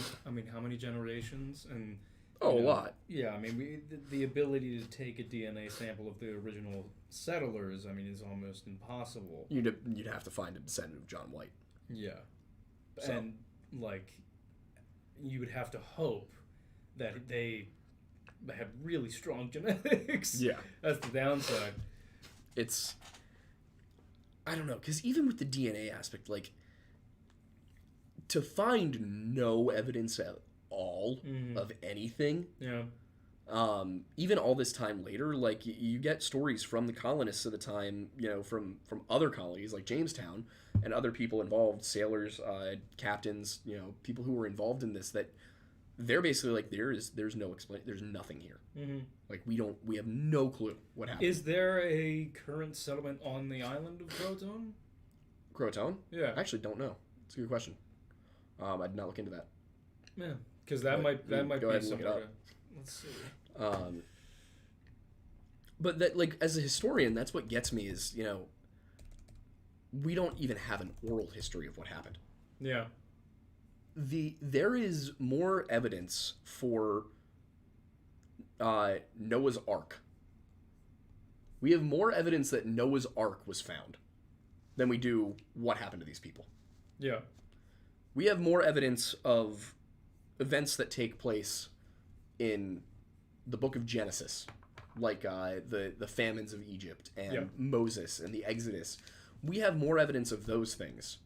generations? And a lot. Yeah, I mean, the ability to take a DNA sample of the original settlers, I mean, is almost impossible. You'd have to find a descendant of John White. Yeah. So. And, you would have to hope that they have really strong genetics. Yeah. That's the downside. I don't know, because even with the DNA aspect, to find no evidence at all of anything. Yeah. Even all this time later, you get stories from the colonists of the time, from other colonies like Jamestown and other people involved, sailors, captains, people who were involved in this, that they're basically there's no there's nothing here. Mm-hmm. We have no clue what happened. Is there a current settlement on the island of Croatoan? Croatoan? Yeah. I actually don't know. It's a good question. I did not look into that. Yeah, because that might go be ahead and something. look it up. Let's see. But that, as a historian, that's what gets me is, we don't even have an oral history of what happened. Yeah. There is more evidence for Noah's Ark. We have more evidence that Noah's Ark was found than we do what happened to these people. Yeah. We have more evidence of events that take place in the book of Genesis, like the famines of Egypt and Moses and the Exodus. We have more evidence of those things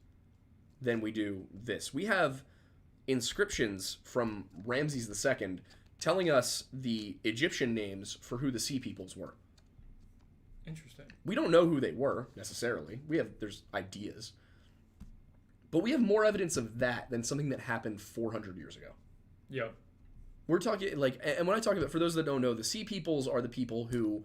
than we do this. We have inscriptions from Ramses II telling us the Egyptian names for who the sea peoples were. Interesting. We don't know who they were, necessarily. There's ideas. But we have more evidence of that than something that happened 400 years ago. Yep. We're talking, and when I talk about, for those that don't know, the sea peoples are the people who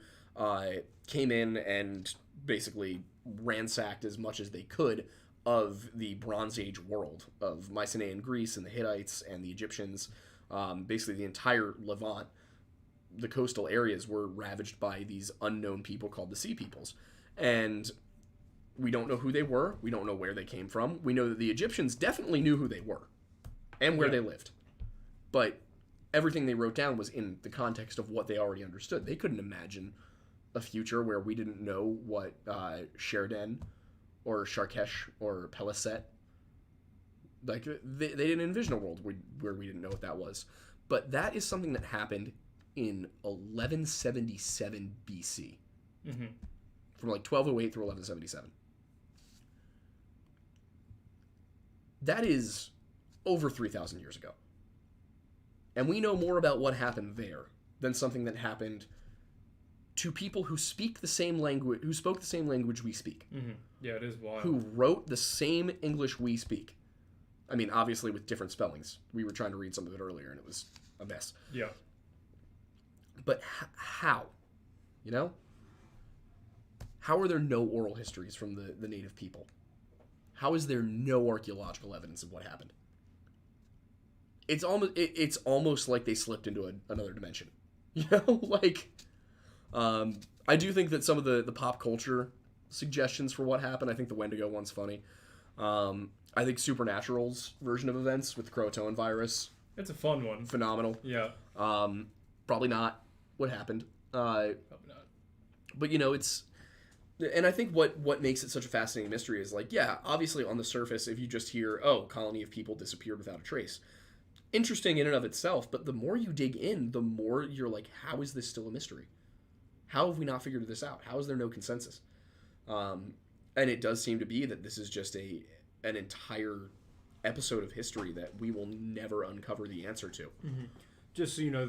came in and basically ransacked as much as they could of the Bronze Age world of Mycenaean Greece and the Hittites and the Egyptians. Basically, the entire Levant, the coastal areas, were ravaged by these unknown people called the Sea Peoples. And we don't know who they were. We don't know where they came from. We know that the Egyptians definitely knew who they were and where they lived. But everything they wrote down was in the context of what they already understood. They couldn't imagine a future where we didn't know what Sheridan or Sharkesh or Peliset, they didn't envision a world where we didn't know what that was. But that is something that happened in 1177 BC. Mm-hmm. From 1208 through 1177. That is over 3,000 years ago. And we know more about what happened there than something that happened to people who speak the same language, who spoke the same language we speak. Mm-hmm. Yeah, it is wild. Who wrote the same English we speak. I mean, obviously with different spellings. We were trying to read some of it earlier, and it was a mess. Yeah. But how? How are there no oral histories from the native people? How is there no archaeological evidence of what happened? It's almost like they slipped into another dimension. I do think that some of the pop culture suggestions for what happened, I think the Wendigo one's funny. I think Supernatural's version of events with the Croatoan virus. It's a fun one. Phenomenal. Yeah. Probably not what happened. Probably not. But, it's... And I think what makes it such a fascinating mystery is, like, yeah, obviously on the surface, if you just hear, oh, colony of people disappeared without a trace. Interesting in and of itself, but the more you dig in, the more you're like, how is this still a mystery? How have we not figured this out? How is there no consensus? And it does seem to be that this is just an entire episode of history that we will never uncover the answer to. Mm-hmm. Just so you know,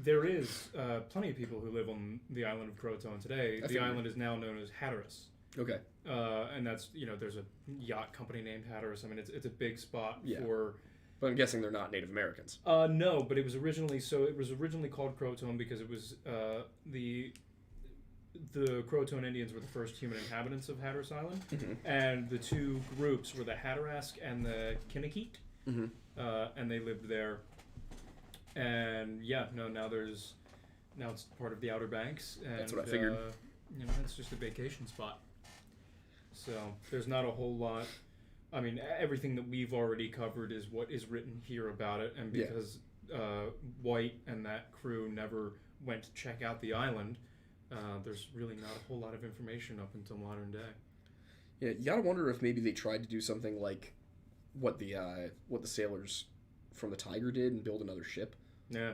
there is plenty of people who live on the island of Croatoan today. The island is now known as Hatteras. Okay. And that's, there's a yacht company named Hatteras. I mean, it's a big spot for... But I'm guessing they're not Native Americans. No, but it was originally called Croatoan because it was the Croatoan Indians were the first human inhabitants of Hatteras Island, and the two groups were the Hatterask and the Kinnikit, and they lived there. And now it's part of the Outer Banks. And, that's what I figured. It's just a vacation spot. So there's not a whole lot. I mean, everything that we've already covered is what is written here about it, and because White and that crew never went to check out the island, there's really not a whole lot of information up until modern day. Yeah, you gotta wonder if maybe they tried to do something like what the sailors from the Tiger did and build another ship. Yeah.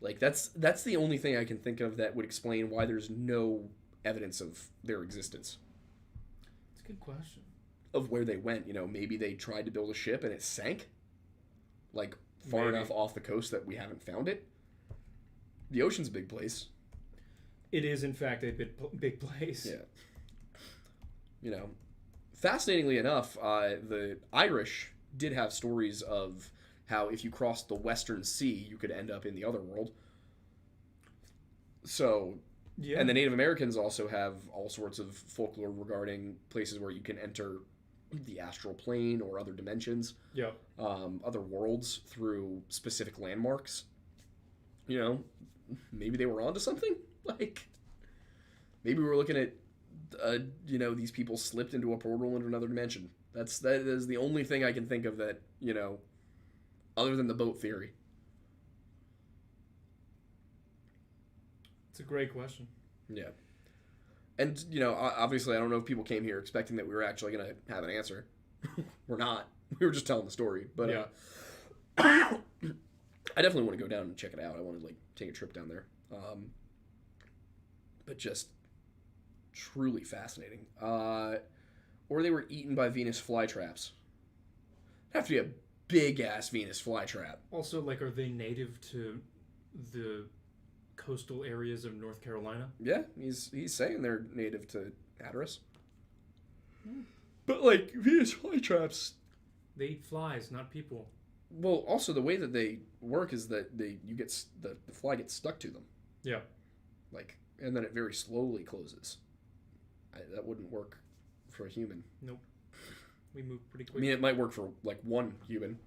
Like, that's the only thing I can think of that would explain why there's no evidence of their existence. It's a good question. Of where they went, maybe they tried to build a ship and it sank, like far enough off the coast that we haven't found it. The ocean's a big place. It is, in fact, a big place. Yeah. Fascinatingly enough, the Irish did have stories of how if you crossed the Western Sea, you could end up in the other world. So, and the Native Americans also have all sorts of folklore regarding places where you can enter the astral plane or other dimensions, other worlds through specific landmarks. Maybe they were onto something. Like, maybe we're looking at, these people slipped into a portal into another dimension. That is the only thing I can think of that, other than the boat theory. It's a great question. Yeah. And, obviously I don't know if people came here expecting that we were actually going to have an answer. We're not. We were just telling the story. But I definitely want to go down and check it out. I want to, take a trip down there. But just truly fascinating. Or they were eaten by Venus flytraps. It'd have to be a big-ass Venus flytrap. Also, are they native to the coastal areas of North Carolina? Yeah, he's saying they're native to Hatteras. But, Venus flytraps... They eat flies, not people. Well, also, the way that they work is that the fly gets stuck to them. Yeah. And then it very slowly closes. That wouldn't work for a human. Nope. We move pretty quick. I mean, it might work for, one human.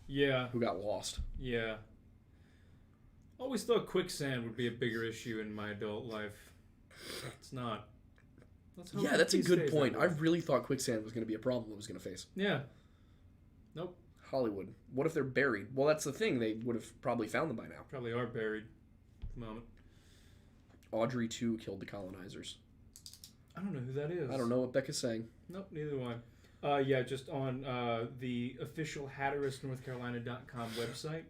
Yeah. Who got lost. Yeah. Always thought quicksand would be a bigger issue in my adult life. It's not. That's a good point. I really thought quicksand was going to be a problem it was going to face. Yeah. Nope. Hollywood. What if they're buried? Well, that's the thing. They would have probably found them by now. Probably are buried at the moment. Audrey 2 killed the colonizers. I don't know who that is. I don't know what Becca's saying. Nope, neither do I. Just on the official HatterisNorthCarolina.com website,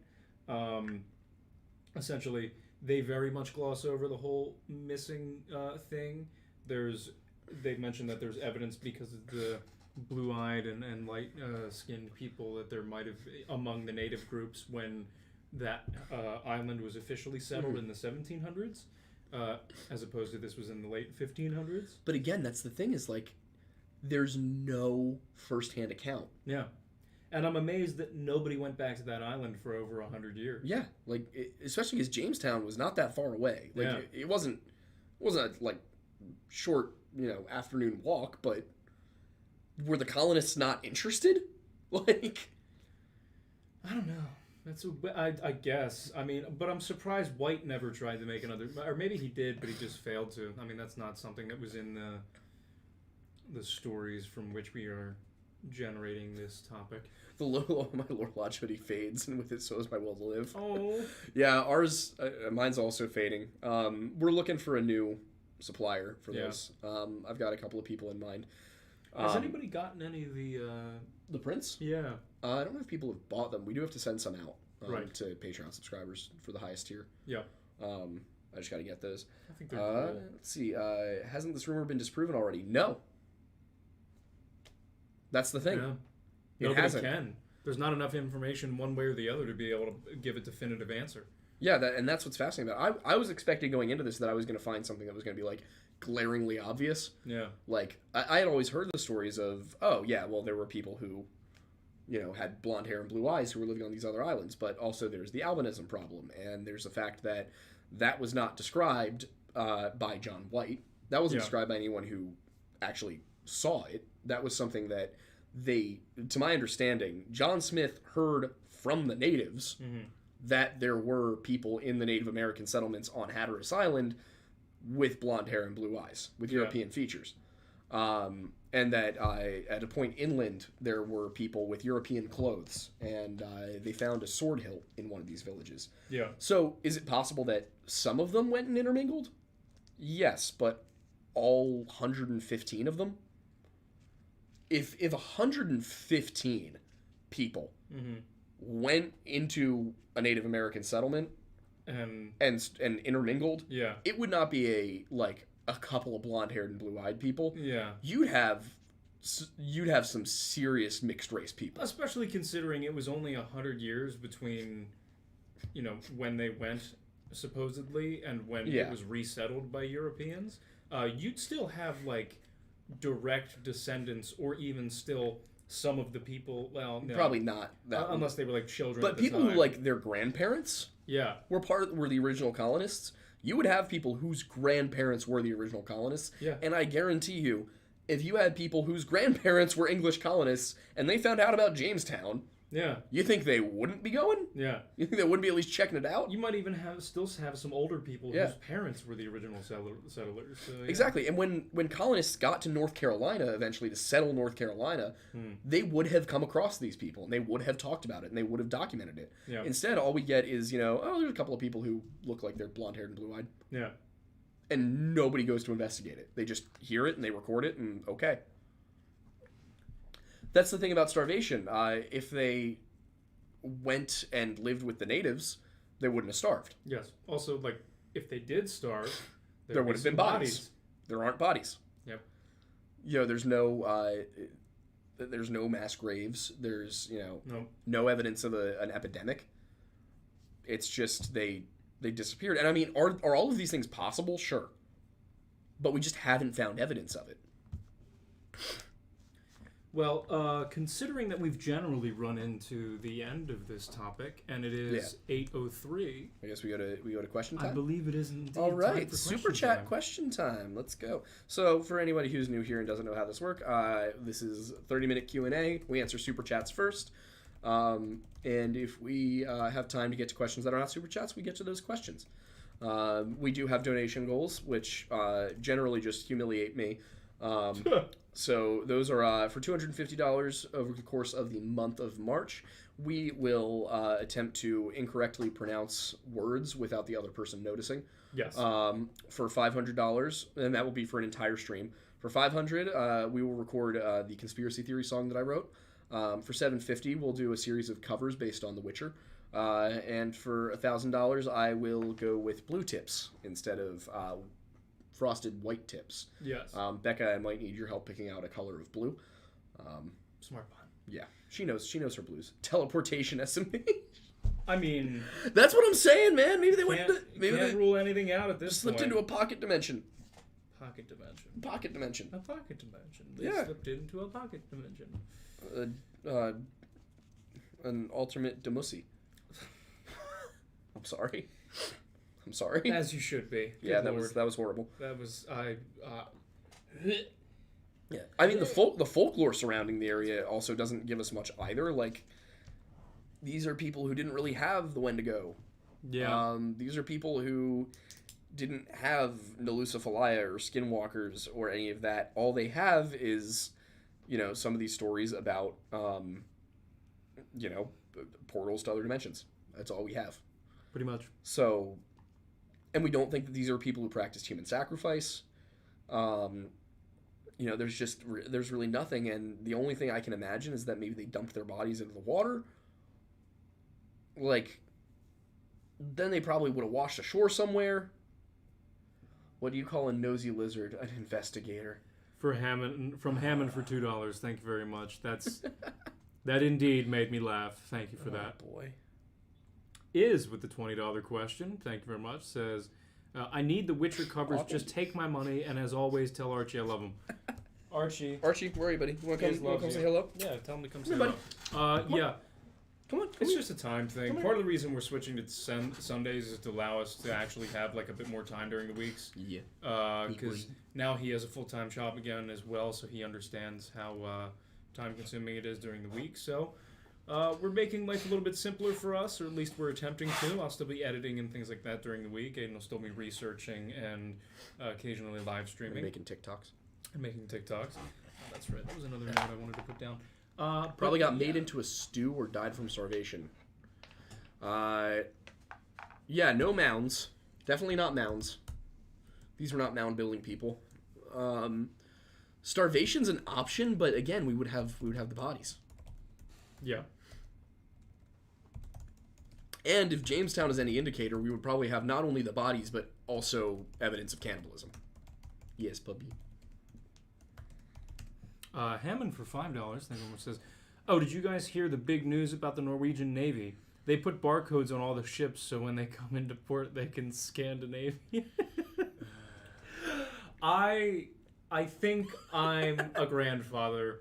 essentially, they very much gloss over the whole missing thing. They've mentioned that there's evidence because of the blue-eyed and light-skinned people that there might have, among the native groups, when that island was officially settled in the 1700s. As opposed to this was in the late 1500s. But again, that's the thing is, there's no first-hand account. Yeah. And I'm amazed that nobody went back to that island for over 100 years. Yeah. Especially because Jamestown was not that far away. It wasn't a, short, afternoon walk, but were the colonists not interested? I don't know. I guess. I mean, but I'm surprised White never tried to make another... Or maybe he did, but he just failed to. I mean, that's not something that was in the stories from which we are generating this topic. The little my lore longevity fades, and with it, so is my will to live. Oh. Yeah, ours, mine's also fading. We're looking for a new supplier for this. I've got a couple of people in mind. Has anybody gotten any of the prints? Yeah. I don't know if people have bought them. We do have to send some out to Patreon subscribers for the highest tier. Yeah. I just got to get those. I think they're cool. Let's see. Hasn't this rumor been disproven already? No. That's the thing. Yeah. Nobody hasn't. Can. There's not enough information one way or the other to be able to give a definitive answer. Yeah, and that's what's fascinating about it. I was expecting going into this that I was going to find something that was going to be, like, glaringly obvious. Yeah. Like, I had always heard the stories of, oh, yeah, well, there were people who, you know, had blonde hair and blue eyes who were living on these other islands, but also there's the albinism problem, and there's the fact that that was not described by John White. That wasn't described by anyone who actually saw it. That was something that they, to my understanding, John Smith heard from the natives that there were people in the Native American settlements on Hatteras Island with blonde hair and blue eyes, with European features. And that at a point inland, there were people with European clothes, and they found a sword hilt in one of these villages. Yeah. So is it possible that some of them went and intermingled? Yes, but all 115 of them? If 115 people went into a Native American settlement and intermingled, it would not be a couple of blonde-haired and blue-eyed people. Yeah. You'd have some serious mixed race people. Especially considering it was only 100 years between, you know, when they went supposedly and when it was resettled by Europeans. You'd still have like direct descendants, or even still some of the people. Well, no, probably not that unless they were like children. But at the people time. who like their grandparents, were the original colonists. You would have people whose grandparents were the original colonists. Yeah. And I guarantee you, if you had people whose grandparents were English colonists and they found out about Jamestown, you think they wouldn't be going? Yeah. You think they wouldn't be at least checking it out? You might even still have some older people whose parents were the original settlers. So, Exactly. And when colonists got to North Carolina eventually to settle North Carolina, they would have come across these people and they would have talked about it and they would have documented it. Yeah. Instead, all we get is, there's a couple of people who look like they're blonde-haired and blue-eyed. Yeah. And nobody goes to investigate it. They just hear it and they record it and okay. That's the thing about starvation. If they went and lived with the natives, they wouldn't have starved. Yes. Also, like, if they did starve, there would have been bodies. There aren't bodies. Yep. There's no mass graves. There's, no evidence of an epidemic. It's just they disappeared. And I mean, are all of these things possible? Sure. But we just haven't found evidence of it. Well, considering that we've generally run into the end of this topic, and it is 8:03, I guess we go to question time. I believe it is indeed. All right, time for super chat question time. Let's go. So, for anybody who's new here and doesn't know how this works, this is 30-minute Q&A. We answer super chats first, and if we have time to get to questions that are not super chats, we get to those questions. We do have donation goals, which generally just humiliate me. So those are for $250 over the course of the month of March. We will attempt to incorrectly pronounce words without the other person noticing. Yes. For $500, and that will be for an entire stream. For $500, we will record the conspiracy theory song that I wrote. For $750, we'll do a series of covers based on The Witcher. And for $1,000, I will go with blue tips instead of frosted white tips. Yes. Becca, I might need your help picking out a color of blue. Smart pun. Yeah, she knows her blues. Teleportation SMH. I mean, that's what I'm saying, man. Maybe they went. Maybe they rule anything out at this slipped point. into a pocket dimension. Pocket dimension. Pocket dimension. A pocket dimension. They slipped into a pocket dimension. An alternate demussy. I'm sorry. I'm sorry. As you should be. Yeah, that was horrible. That was Yeah, I mean the folklore surrounding the area also doesn't give us much either. Like, these are people who didn't really have the Wendigo. Yeah. These are people who didn't have Nalusa Falaya or Skinwalkers or any of that. All they have is some of these stories about, portals to other dimensions. That's all we have. Pretty much. So, and we don't think that these are people who practiced human sacrifice. There's really nothing, and the only thing I can imagine is that maybe they dumped their bodies into the water. Like, then they probably would have washed ashore somewhere. What do you call a nosy lizard? An investigator. From Hammond for $2. Thank you very much. That indeed made me laugh. Thank you for that. Boy. Is with the $20 question. Thank you very much. Says, I need the Witcher covers. Just take my money, and as always, tell Archie I love him. Archie, where are you, buddy? You want to come say hello? Yeah, tell him to come say hello. Yeah. Come on. It's just a time thing. Part of the reason we're switching to Sundays is to allow us to actually have like a bit more time during the weeks. Yeah. Because now he has a full-time job again as well, so he understands how time-consuming it is during the week. So we're making life a little bit simpler for us, or at least we're attempting to. I'll still be editing and things like that during the week, and I'll still be researching and occasionally live streaming. And making TikToks. Oh, that's right. That was another note I wanted to put down. Probably got made into a stew or died from starvation. No mounds. Definitely not mounds. These are not mound building people. Starvation's an option, but again, we would have the bodies. Yeah. And if Jamestown is any indicator, we would probably have not only the bodies, but also evidence of cannibalism. Yes, puppy. Hammond for $5. Thank you. Says, oh, did you guys hear the big news about the Norwegian Navy? They put barcodes on all the ships so when they come into port, they can scan the Navy. I think I'm a grandfather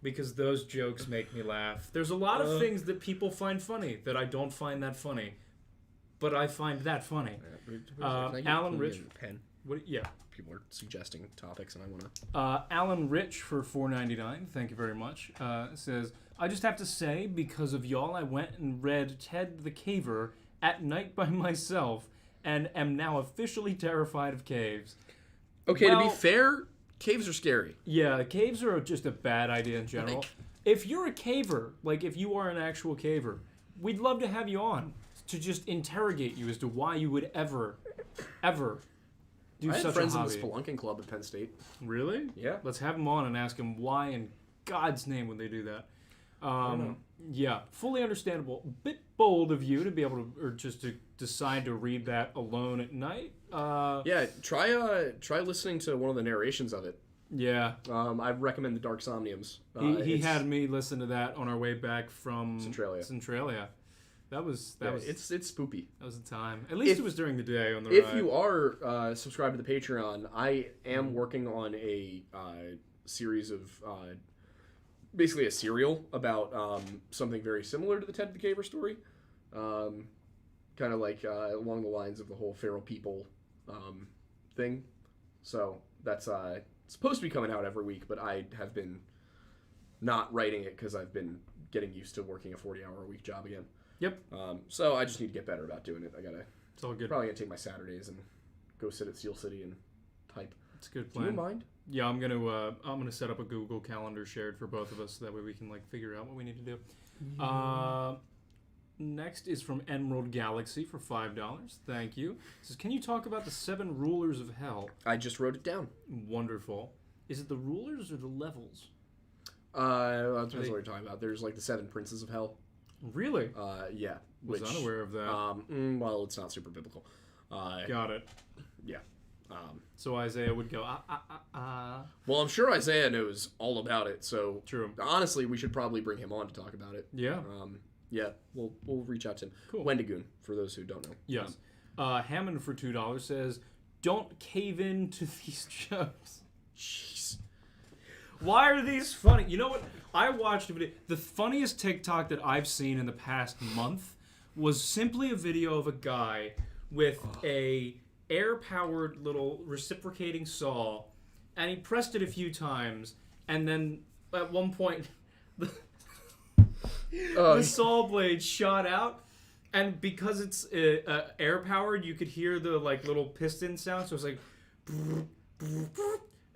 because those jokes make me laugh. There's a lot of things that people find funny that I don't find that funny, but I find that funny. Alan Rich. Pen. What? Yeah. People are suggesting topics, and I want to. Alan Rich for $4.99. Thank you very much. Says, I just have to say, because of y'all, I went and read Ted the Caver at night by myself, and am now officially terrified of caves. Okay, to be fair, caves are scary. Yeah, caves are just a bad idea in general. If you're a caver, like if you are an actual caver, we'd love to have you on to just interrogate you as to why you would ever do I such had friends a in hobby. the Spelunking Club at Penn State. Really? Yeah. Let's have them on and ask them why in God's name would they do that. Yeah, fully understandable. A bit bold of you to be able to, or just to decide to read that alone at night. Yeah, try listening to one of the narrations of it. Yeah. I recommend the Dark Somniums. He had me listen to that on our way back from Centralia. That was it's spoopy. That was the time. At least it was during the day on the ride. If ride. you are subscribed to the Patreon, I am working on a series of basically a serial about something very similar to the Ted the Caver story. Kind of like along the lines of the whole feral people thing. So that's supposed to be coming out every week, but I have been not writing it because I've been getting used to working a 40-hour-a-week job again. Yep. So I just need to get better about doing it. It's all good. Probably gonna take my Saturdays and go sit at Steel City and type. It's a good plan. Do you mind? Yeah, I'm gonna set up a Google Calendar shared for both of us, so that way we can figure out what we need to do. Yeah. Next is from Emerald Galaxy for $5. Thank you. It says, can you talk about the 7 rulers of hell? I just wrote it down. Wonderful. Is it the rulers or the levels? That's what we're talking about. There's the 7 princes of hell. Really? Yeah. Was unaware of that. Well, it's not super biblical. Got it. Yeah. So Isaiah would go, Well, I'm sure Isaiah knows all about it, so true. Honestly, we should probably bring him on to talk about it. Yeah. Yeah, we'll reach out to him. Cool. Wendigoon, for those who don't know. Yes. Hammond for $2 says, don't cave in to these jokes. Jeez. Why are these funny? You know what? I watched a video. The funniest TikTok that I've seen in the past month was simply a video of a guy with a air-powered little reciprocating saw, and he pressed it a few times, and then at one point the saw blade shot out, and because it's air-powered, you could hear the little piston sound, so it's like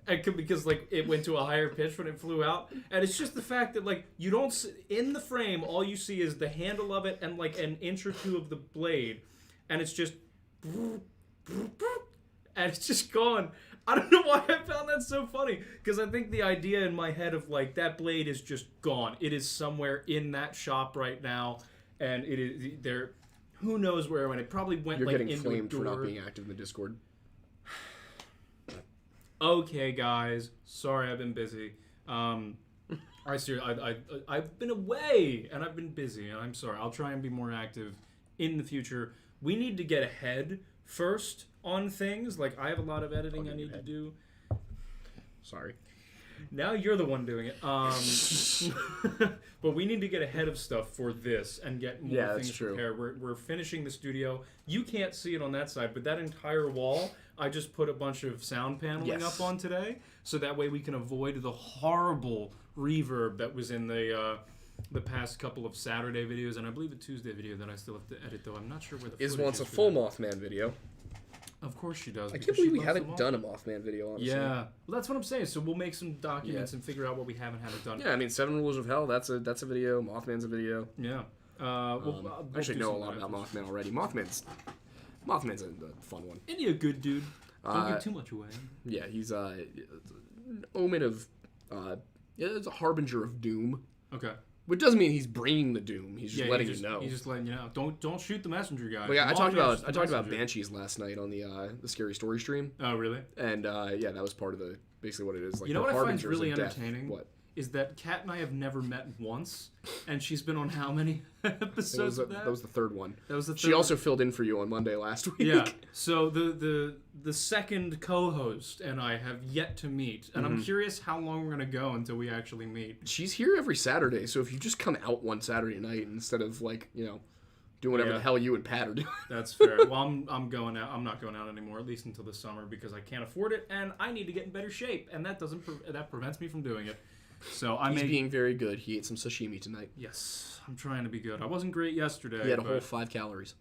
because like it went to a higher pitch when it flew out, and it's just the fact that like you don't in the frame, all you see is the handle of it and like an inch or two of the blade, and it's just and it's just gone. I don't know why I found that so funny, because I think the idea in my head of like that blade is just gone. It is somewhere in that shop right now, and it is there. Who knows where it went? It probably went like into a door. You're getting flamed for not being active in the Discord. Okay, guys. Sorry, I've been busy. I've been away, and I've been busy, and I'm sorry. I'll try and be more active in the future. We need to get ahead first on things. Like, I have a lot of editing I need to do. Sorry. Now you're the one doing it. But we need to get ahead of stuff for this and get more things prepared. We're finishing the studio. You can't see it on that side, but that entire wall, I just put a bunch of sound paneling up on today, so that way we can avoid the horrible reverb that was in the past couple of Saturday videos, and I believe the Tuesday video that I still have to edit, though I'm not sure where the Is wants a full Mothman video. Of course she does. I can't believe we haven't done a Mothman video, honestly. Yeah, well, that's what I'm saying. So we'll make some documents and figure out what we haven't done. Yeah, I mean, 7 Rules of Hell, that's a video. Mothman's a video. Yeah. We'll actually know a lot about Mothman already. Mothman's a fun one. Isn't he a good dude? Don't give too much away. Yeah, he's an omen of... it's a harbinger of doom. Okay. Which doesn't mean he's bringing the doom. He's just letting you know. He's just letting you know. Don't shoot the messenger, guys. Well, yeah, I talked about banshees last night on the Scary Story stream. Oh, really? And that was part of basically what it is. Like, you know what I find really entertaining? What? Is that Kat and I have never met once, and she's been on how many episodes of that? That was the third one. That was the third. She also filled in for you on Monday last week. Yeah. So the second co-host and I have yet to meet, and I'm curious how long we're gonna go until we actually meet. She's here every Saturday, so if you just come out one Saturday night instead of doing whatever the hell you and Pat are doing. That's fair. Well, I'm going out. I'm not going out anymore, at least until the summer, because I can't afford it, and I need to get in better shape, and that prevents me from doing it. So He's being very good. He ate some sashimi tonight. Yes, I'm trying to be good. I wasn't great yesterday. He had a whole 5 calories.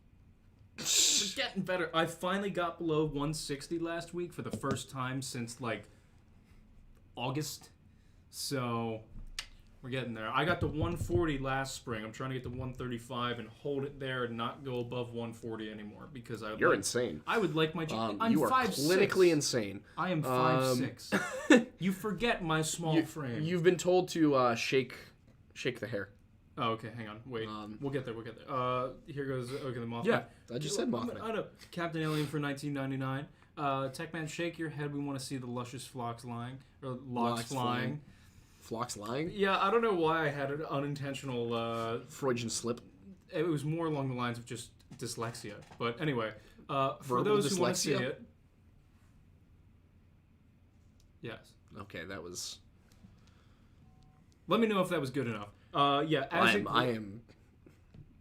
We're getting better. I finally got below 160 last week for the first time since like August. So we're getting there. I got to 140 last spring. I'm trying to get to 135 and hold it there and not go above 140 anymore, because You're insane. I would like my I'm you are 5'6". clinically insane. I am 5'6". You forget my small frame. You've been told to shake the hair. Oh, okay. Hang on. Wait. We'll get there. Here goes. Okay, the Mothman. Yeah, I just said Mothman. I know. Captain Alien for 1999. Techman, shake your head. We want to see the luscious flocks lying or locks flying. Flocks lying? Yeah, I don't know why I had an unintentional Freudian slip. It was more along the lines of just dyslexia. But anyway, for Verbal those dyslexia? who want to see it, yes. Okay, that was. Let me know if that was good enough. I am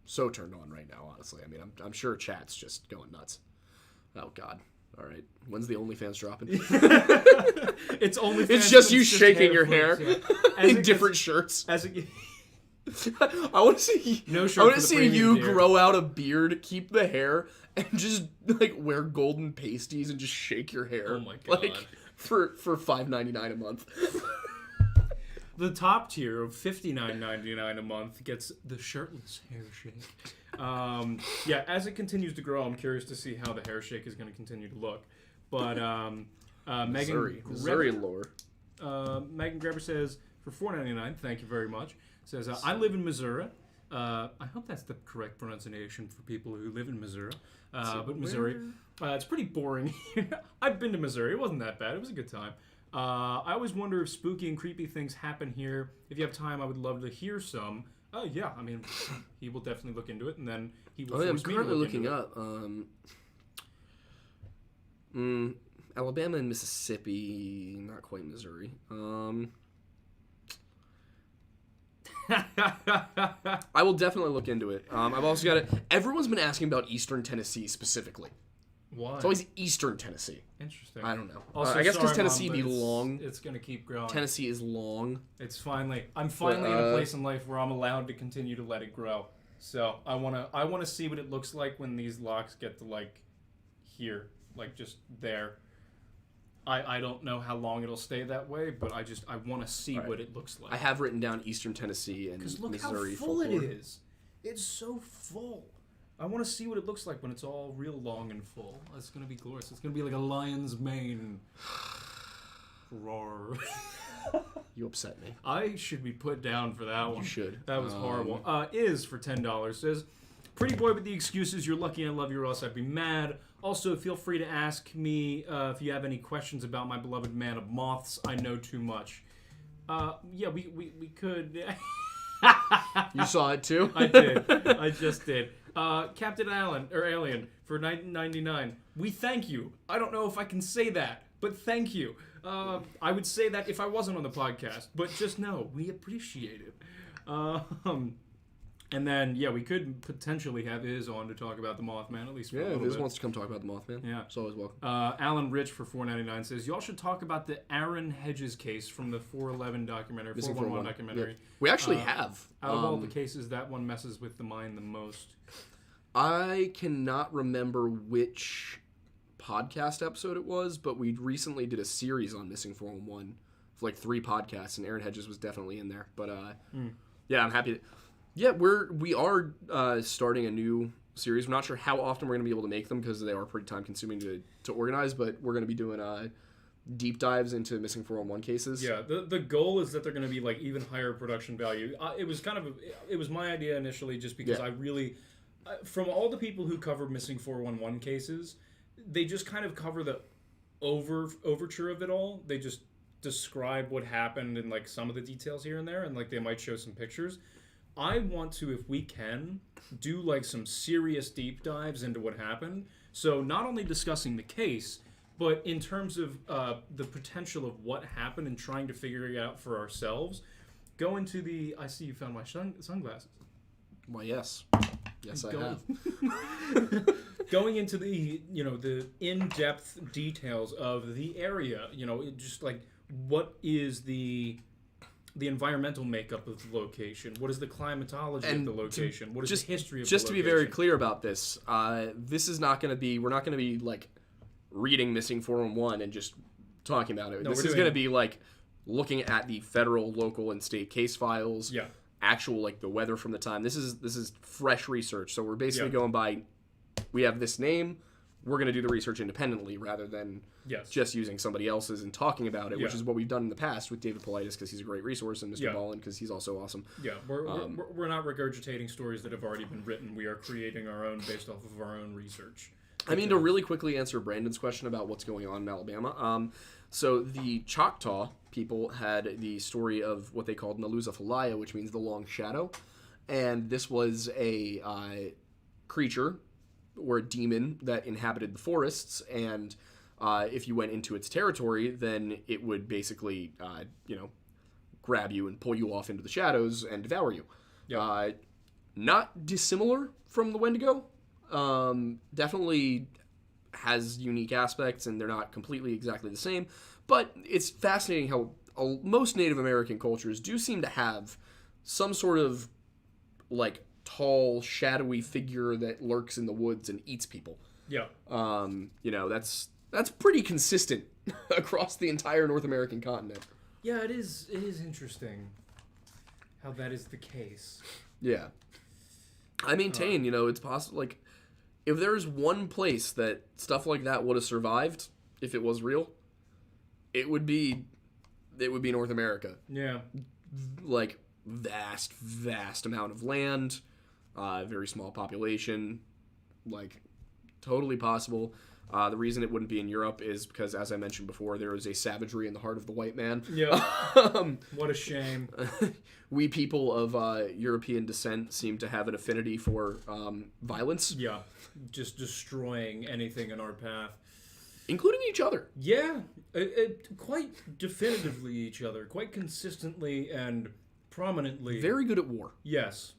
so turned on right now. Honestly, I mean, I'm sure chat's just going nuts. Oh God. All right. When's the OnlyFans dropping? It's OnlyFans. It's just you shaking your hair in different shirts. As it, I want to see. No shirt. I want to see you grow out a beard, keep the hair, and just like wear golden pasties and just shake your hair. Oh my God. Like for $5.99 a month. The top tier of $59.99 a month gets the shirtless hair shake. As it continues to grow, I'm curious to see how the hair shake is going to continue to look. But Missouri lore. Megan Greber says, for $4.99, thank you very much, says, I live in Missouri. I hope that's the correct pronunciation for people who live in Missouri. But Missouri, it's pretty boring. I've been to Missouri. It wasn't that bad. It was a good time. I always wonder if spooky and creepy things happen here. If you have time, I would love to hear some. Oh, yeah. I mean, he will definitely look into it, and then he will force me to look into it. I'm currently looking up Alabama and Mississippi, not quite Missouri. I will definitely look into it. I've also got it. Everyone's been asking about Eastern Tennessee specifically. Why? It's always Eastern Tennessee. Interesting. I don't know. Also, I guess because sorry, Tennessee Mom, be long. It's going to keep growing. Tennessee is long. I'm finally in a place in life where I'm allowed to continue to let it grow. So I wanna see what it looks like when these locks get to like here, like just there. I don't know how long it'll stay that way, but I want to see what it looks like. I have written down Eastern Tennessee and Missouri. Because look how full it is. It's so full. I want to see what it looks like when it's all real long and full. It's going to be glorious. It's going to be like a lion's mane. Roar. You upset me. I should be put down for that one. You should. That was horrible. Is for $10 says, pretty boy with the excuses. You're lucky I love you or else I'd be mad. Also, feel free to ask me if you have any questions about my beloved man of moths. I know too much. Yeah, we could. You saw it too? I did. I just did. Captain Alien for $19.99. We thank you. I don't know if I can say that, but thank you. I would say that if I wasn't on the podcast, but just know we appreciate it. And then, yeah, we could potentially have Iz on to talk about the Mothman, at least for a little bit. Yeah, if Iz wants to come talk about the Mothman, it's always welcome. Alan Rich for $4.99 says, y'all should talk about the Aaron Hedges case from the 411 documentary, 411 documentary. Yep. We actually have. Out of all the cases, that one messes with the mind the most. I cannot remember which podcast episode it was, but we recently did a series on Missing 411 for like 3 podcasts, and Aaron Hedges was definitely in there. But yeah, I'm happy. Yeah, we are starting a new series. We're not sure how often we're going to be able to make them because they are pretty time consuming to organize, but we're going to be doing deep dives into Missing 411 cases. Yeah, the goal is that they're going to be like even higher production value. It was my idea initially just because I really, from all the people who cover Missing 411 cases, they just kind of cover the overture of it all. They just describe what happened and like some of the details here and there, and like they might show some pictures. I want to, if we can, do like some serious deep dives into what happened. So not only discussing the case, but in terms of the potential of what happened and trying to figure it out for ourselves, go into the... I see you found my sunglasses. Well, yes. Yes, I have. Going into the, the in-depth details of the area, just like what is the environmental makeup of the location? What is the climatology of the location? What is the history of the location? Just to be very clear about this, this is not going to be... We're not going to be, like, reading Missing 411 and just talking about it. No, this is going to be, like, looking at the federal, local, and state case files. Yeah. Actual, like, the weather from the time. This is fresh research. So we're basically going by... We have this name. We're going to do the research independently rather than just using somebody else's and talking about it, which is what we've done in the past with David Paulides because he's a great resource and Mr. Ballin because he's also awesome. Yeah, we're not regurgitating stories that have already been written. We are creating our own based off of our own research. I mean, to really quickly answer Brandon's question about what's going on in Alabama, so the Choctaw people had the story of what they called Naluza Falaya, which means the long shadow, and this was a creature or a demon that inhabited the forests, and if you went into its territory, then it would basically, grab you and pull you off into the shadows and devour you. Yep. Not dissimilar from the Wendigo. Definitely has unique aspects, and they're not completely exactly the same. But it's fascinating how most Native American cultures do seem to have some sort of, like, tall, shadowy figure that lurks in the woods and eats people. Yeah. That's pretty consistent across the entire North American continent. Yeah, it is interesting how that is the case. Yeah. I maintain, it's possible, like, if there's one place that stuff like that would have survived, if it was real, it would be North America. Yeah. Like, vast amount of land, very small population, like, totally possible. The reason it wouldn't be in Europe is because, as I mentioned before, there is a savagery in the heart of the white man. Yeah. What a shame. We people of European descent seem to have an affinity for violence. Yeah. Just destroying anything in our path. Including each other. Yeah. Quite definitively each other. Quite consistently and prominently. Very good at war. Yes.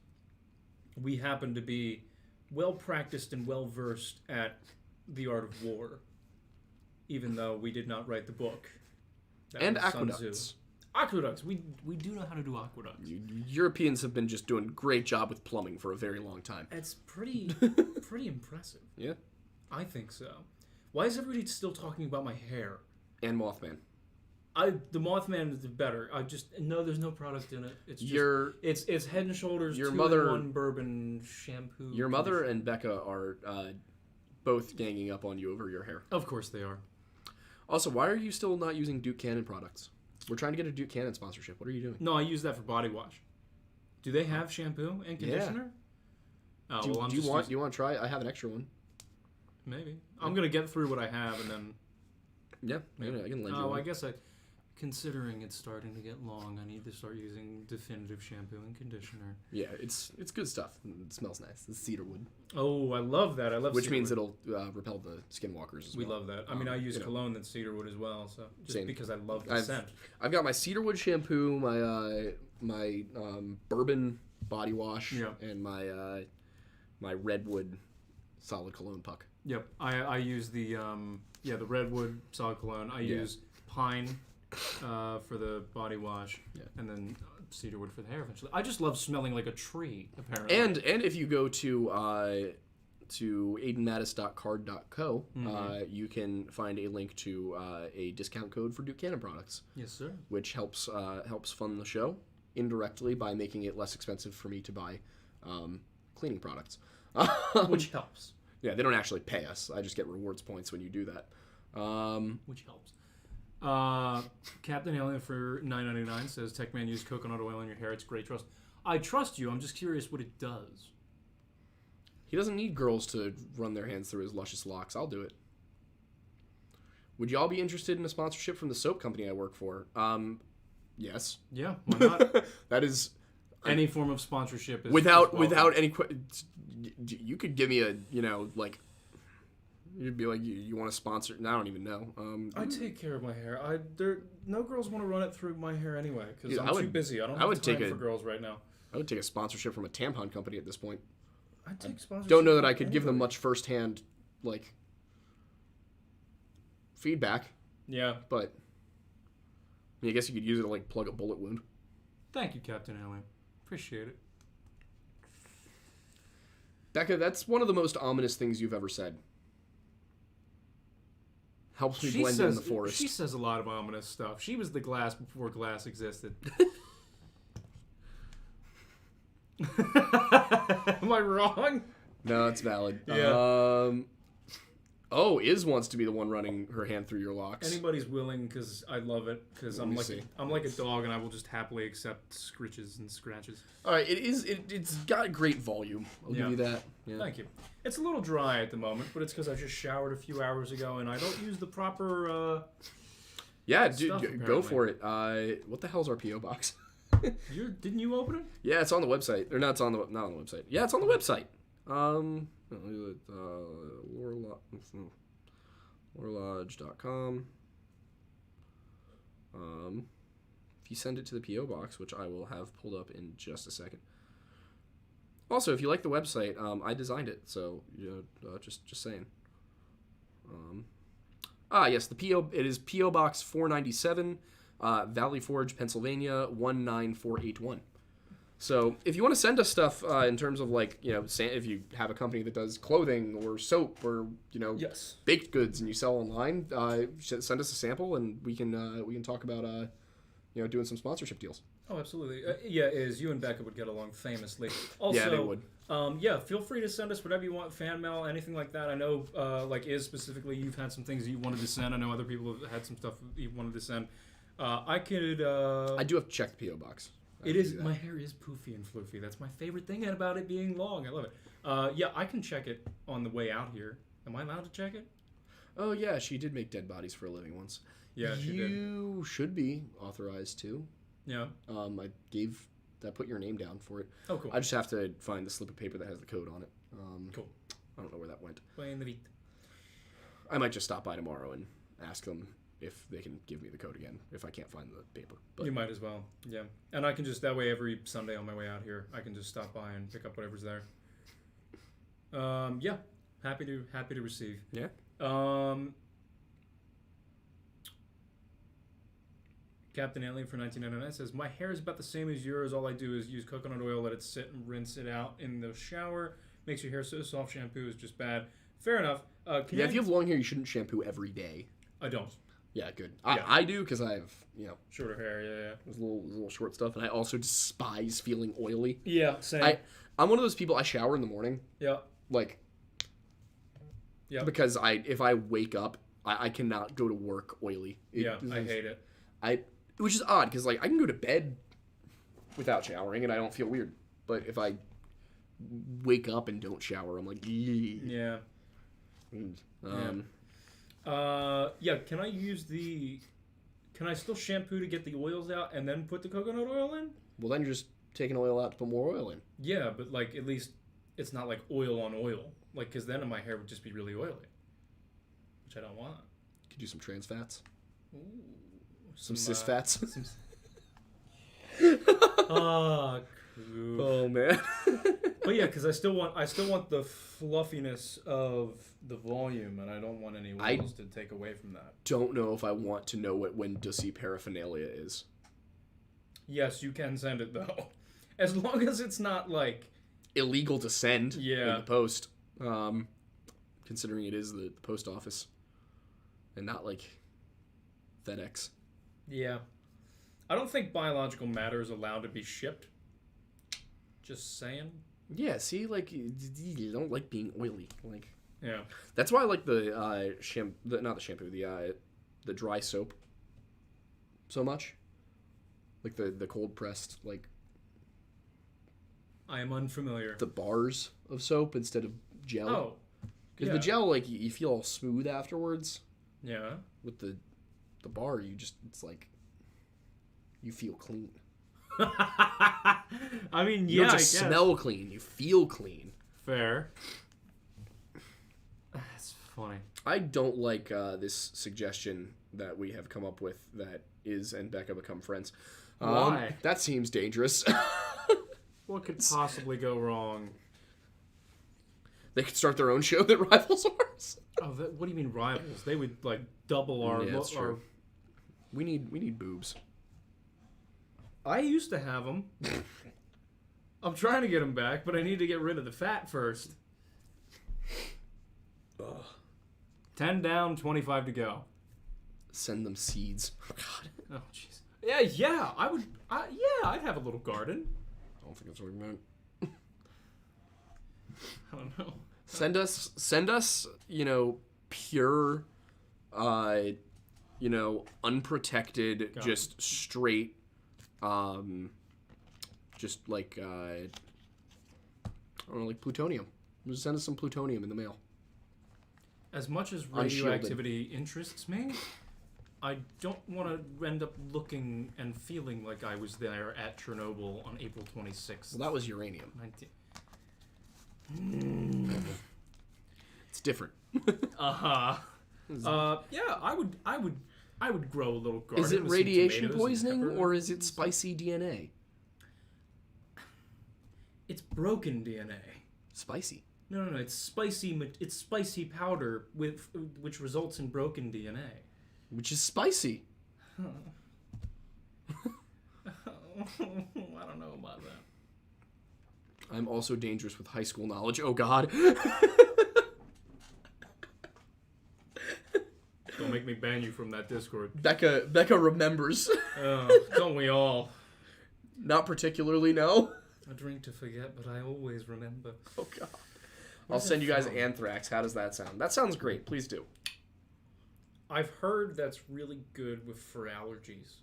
We happen to be well-practiced and well-versed at the art of war, even though we did not write the book. And aqueducts. Aqueducts. We do know how to do aqueducts. Europeans have been just doing a great job with plumbing for a very long time. It's pretty impressive. Yeah. I think so. Why is everybody still talking about my hair? And Mothman. The Mothman is better. There's no product in it. It's just it's Head and Shoulders your 2-in-1 bourbon shampoo. Your mother and Becca are both ganging up on you over your hair. Of course they are. Also, why are you still not using Duke Cannon products? We're trying to get a Duke Cannon sponsorship. What are you doing? No, I use that for body wash. Do they have shampoo and conditioner? Yeah. Do you want to try? I have an extra one. Maybe. I'm gonna get through what I have and then. Yeah, maybe I can lend you one. I guess considering it's starting to get long, I need to start using definitive shampoo and conditioner. Yeah, it's good stuff. It smells nice. It's cedarwood. Oh, I love that. I love which cedarwood. means it'll repel the skinwalkers as well. We love that. I mean, I use cologne that's cedarwood as well, so just because I love the scent. I've got my cedarwood shampoo, my bourbon body wash, and my redwood solid cologne puck. Yep, I use the redwood solid cologne. I use pine for the body wash, and then cedarwood for the hair eventually. I just love smelling like a tree, apparently. And if you go to aidenmattis.card.co, you can find a link to a discount code for Duke Cannon products. Yes, sir. Which helps fund the show indirectly by making it less expensive for me to buy cleaning products. Which helps. Yeah, they don't actually pay us. I just get rewards points when you do that. Which helps. Captain Alien for $9.99 says, Techman, use coconut oil in your hair. It's great trust. I trust you. I'm just curious what it does. He doesn't need girls to run their hands through his luscious locks. I'll do it. Would y'all be interested in a sponsorship from the soap company I work for? Yes. Yeah, why not? That is... Any form of sponsorship is... Without any... You could give me a, you'd be like, you want to sponsor? I don't even know. I take care of my hair. No girls want to run it through my hair anyway because I'm too busy. I don't have time for girls right now. I would take a sponsorship from a tampon company at this point. I'd take sponsorship. Don't know that I could give them much firsthand, feedback. Yeah. But I guess you could use it to, plug a bullet wound. Thank you, Captain Alien. Appreciate it. Becca, that's one of the most ominous things you've ever said. Helps me blend in the forest. She says a lot of ominous stuff. She was the glass before glass existed. Am I wrong? No, it's valid. Yeah. Iz wants to be the one running her hand through your locks. Anybody's willing because I love it. Because I'm like a dog and I will just happily accept scritches and scratches. All right, it's got great volume. I'll give you that. Yeah. Thank you. It's a little dry at the moment, but it's because I just showered a few hours ago and I don't use the proper. Dude, go for it. What the hell's our PO box? Didn't you open it? Yeah, it's on the website. Or not on the website. Yeah, it's on the website. Lorelodge.com. If you send it to the PO box, which I will have pulled up in just a second. Also, if you like the website, I designed it, so just saying. Yes, the PO. It is PO Box 497, Valley Forge, Pennsylvania 19481. So if you want to send us stuff in terms of if you have a company that does clothing or soap or baked goods and you sell online, send us a sample and we can talk about doing some sponsorship deals. Oh, absolutely. You and Becca would get along famously. Also, yeah, they would. Feel free to send us whatever you want, fan mail, anything like that. I know, specifically, you've had some things that you wanted to send. I know other people have had some stuff you wanted to send. I could. I do have to check the PO box. My hair is poofy and floofy. That's my favorite thing about it being long. I love it. I can check it on the way out here. Am I allowed to check it? Oh yeah, she did make dead bodies for a living once. Yeah, she did. You should be authorized to. Yeah. I put your name down for it. Oh, cool. I just have to find the slip of paper that has the code on it. Cool. I don't know where that went. Playing the beat. I might just stop by tomorrow and ask them if they can give me the code again if I can't find the paper. But you might as well. Yeah. And I can just, that way every Sunday on my way out here, I can just stop by and pick up whatever's there. Happy to receive. Yeah. Captain Alien for 1999 says, my hair is about the same as yours. All I do is use coconut oil, let it sit and rinse it out in the shower. Makes your hair so soft. Shampoo is just bad. Fair enough. If you have long hair, you shouldn't shampoo every day. I don't. Yeah, good. Yeah. I do because I have, shorter hair. Yeah. there's little short stuff, and I also despise feeling oily. Yeah. Same. I'm one of those people. I shower in the morning. Yeah. Like. Yeah. Because if I wake up, I cannot go to work oily. I hate it. Which is odd because like I can go to bed without showering and I don't feel weird. But if I wake up and don't shower, I'm like, eee. Yeah. Can I use can I still shampoo to get the oils out and then put the coconut oil in? Well, then you're just taking oil out to put more oil in. Yeah, but like at least it's not like oil on oil. Like, because then my hair would just be really oily, which I don't want. Could do some trans fats. Ooh, some cis fats. Oh, cool. Oh man. But yeah, because I still want the fluffiness of the volume, and I don't want any oils to take away from that. Don't know if I want to know what Wendussy paraphernalia is. Yes, you can send it though, as long as it's not like illegal to send. Yeah. In the post. Considering it is the post office, and not like FedEx. Yeah, I don't think biological matter is allowed to be shipped. Just saying. Yeah, see, like you don't like being oily, like. Yeah. That's why I like the not the shampoo, the dry soap. So much. Like the cold pressed, like. I am unfamiliar. The bars of soap instead of gel. Oh. Because the gel, like, you feel all smooth afterwards. Yeah. With the bar, it's like, you feel clean. I mean, you don't just smell clean, you feel clean. Fair. That's funny. I don't like this suggestion that we have come up with that Iz and Becca become friends. Why? That seems dangerous. What could possibly go wrong? They could start their own show that rivals ours. Oh, what do you mean rivals? They would like double our. Yeah, that's true. We need boobs. I used to have them. I'm trying to get them back, but I need to get rid of the fat first. Ugh. 10 down, 25 to go. Send them seeds. Oh God. Oh jeez. Yeah. I would. I'd have a little garden. I don't think that's what we meant. I don't know. Send us, pure, unprotected, just straight, just like, I don't know, like plutonium. Just send us some plutonium in the mail. As much as radioactivity interests me, I don't want to end up looking and feeling like I was there at Chernobyl on April 26th. Well, that was uranium. It's different. Yeah, I would grow a little garden. Is it radiation poisoning or is it spicy DNA? It's broken DNA. Spicy. No, it's spicy. It's spicy powder which results in broken DNA. Which is spicy. I don't know about that. I'm also dangerous with high school knowledge. Oh, God. Don't make me ban you from that Discord. Becca remembers. Don't we all? Not particularly, no. I drink to forget, but I always remember. Oh, God. I'll send you guys anthrax. How does that sound? That sounds great. Please do. I've heard that's really good for allergies.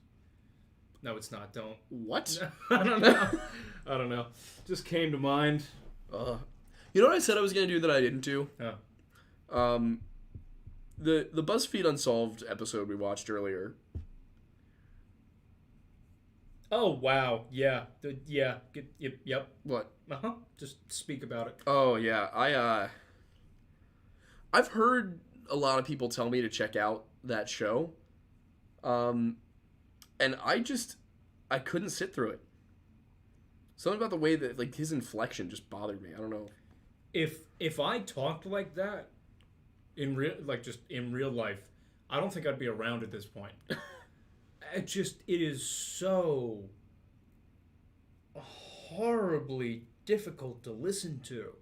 No, it's not. Don't. What? I don't know. Just came to mind. You know what I said I was going to do that I didn't do? Oh. The BuzzFeed Unsolved episode we watched earlier. Oh, wow. Yeah. Yep. What? Uh-huh. Just speak about it. Oh, yeah. I've heard a lot of people tell me to check out that show. And I couldn't sit through it. Something about the way that, like, his inflection just bothered me. I don't know. If I talked like that in real life, I don't think I'd be around at this point. It is so horribly difficult to listen to.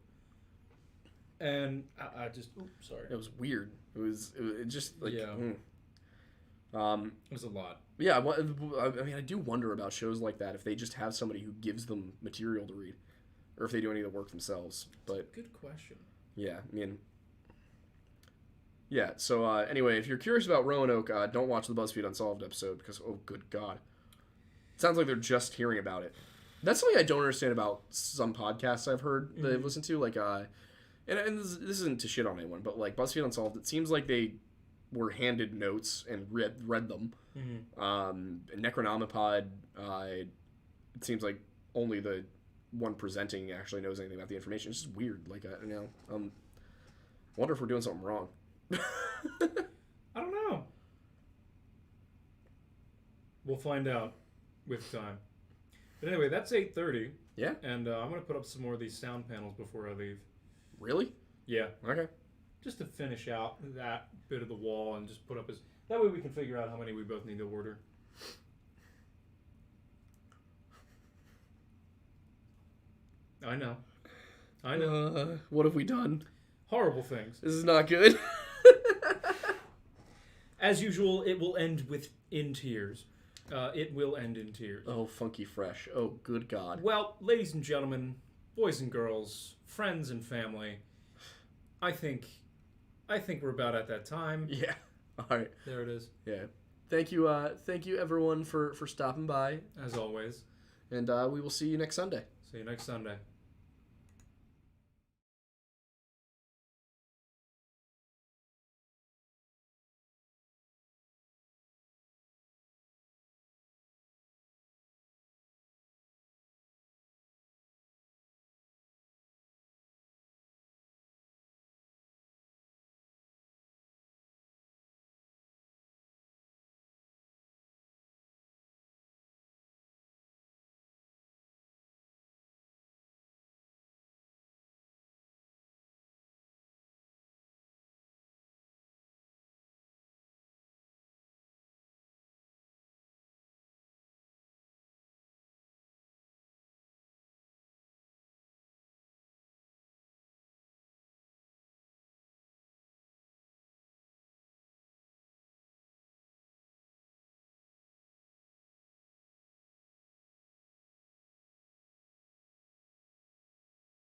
And I just, sorry. It was weird. It just like, yeah. There's a lot. Yeah, I mean, I do wonder about shows like that, if they just have somebody who gives them material to read, or if they do any of the work themselves. But good question. Yeah, I mean... Yeah, so anyway, if you're curious about Roanoke, don't watch the BuzzFeed Unsolved episode, because, oh, good God. It sounds like they're just hearing about it. That's something I don't understand about some podcasts I've heard that I've listened to, like, and this isn't to shit on anyone, but, like, BuzzFeed Unsolved, it seems like they were handed notes and read them. Necronomicon, it seems like only the one presenting actually knows anything about the information. It's just weird. Like, wonder if we're doing something wrong. I don't know. We'll find out with time. But anyway, that's 8:30. Yeah. And I'm going to put up some more of these sound panels before I leave. Really? Yeah. Okay. Just to finish out that bit of the wall and just put up that way we can figure out how many we both need to order. I know. What have we done? Horrible things. This is not good. As usual, it will end in tears. It will end in tears. Oh, funky fresh. Oh, good God. Well, ladies and gentlemen, boys and girls, friends and family, I think we're about at that time. Yeah. All right. There it is. Yeah. Thank you everyone for stopping by. As always. And we will see you next Sunday. See you next Sunday.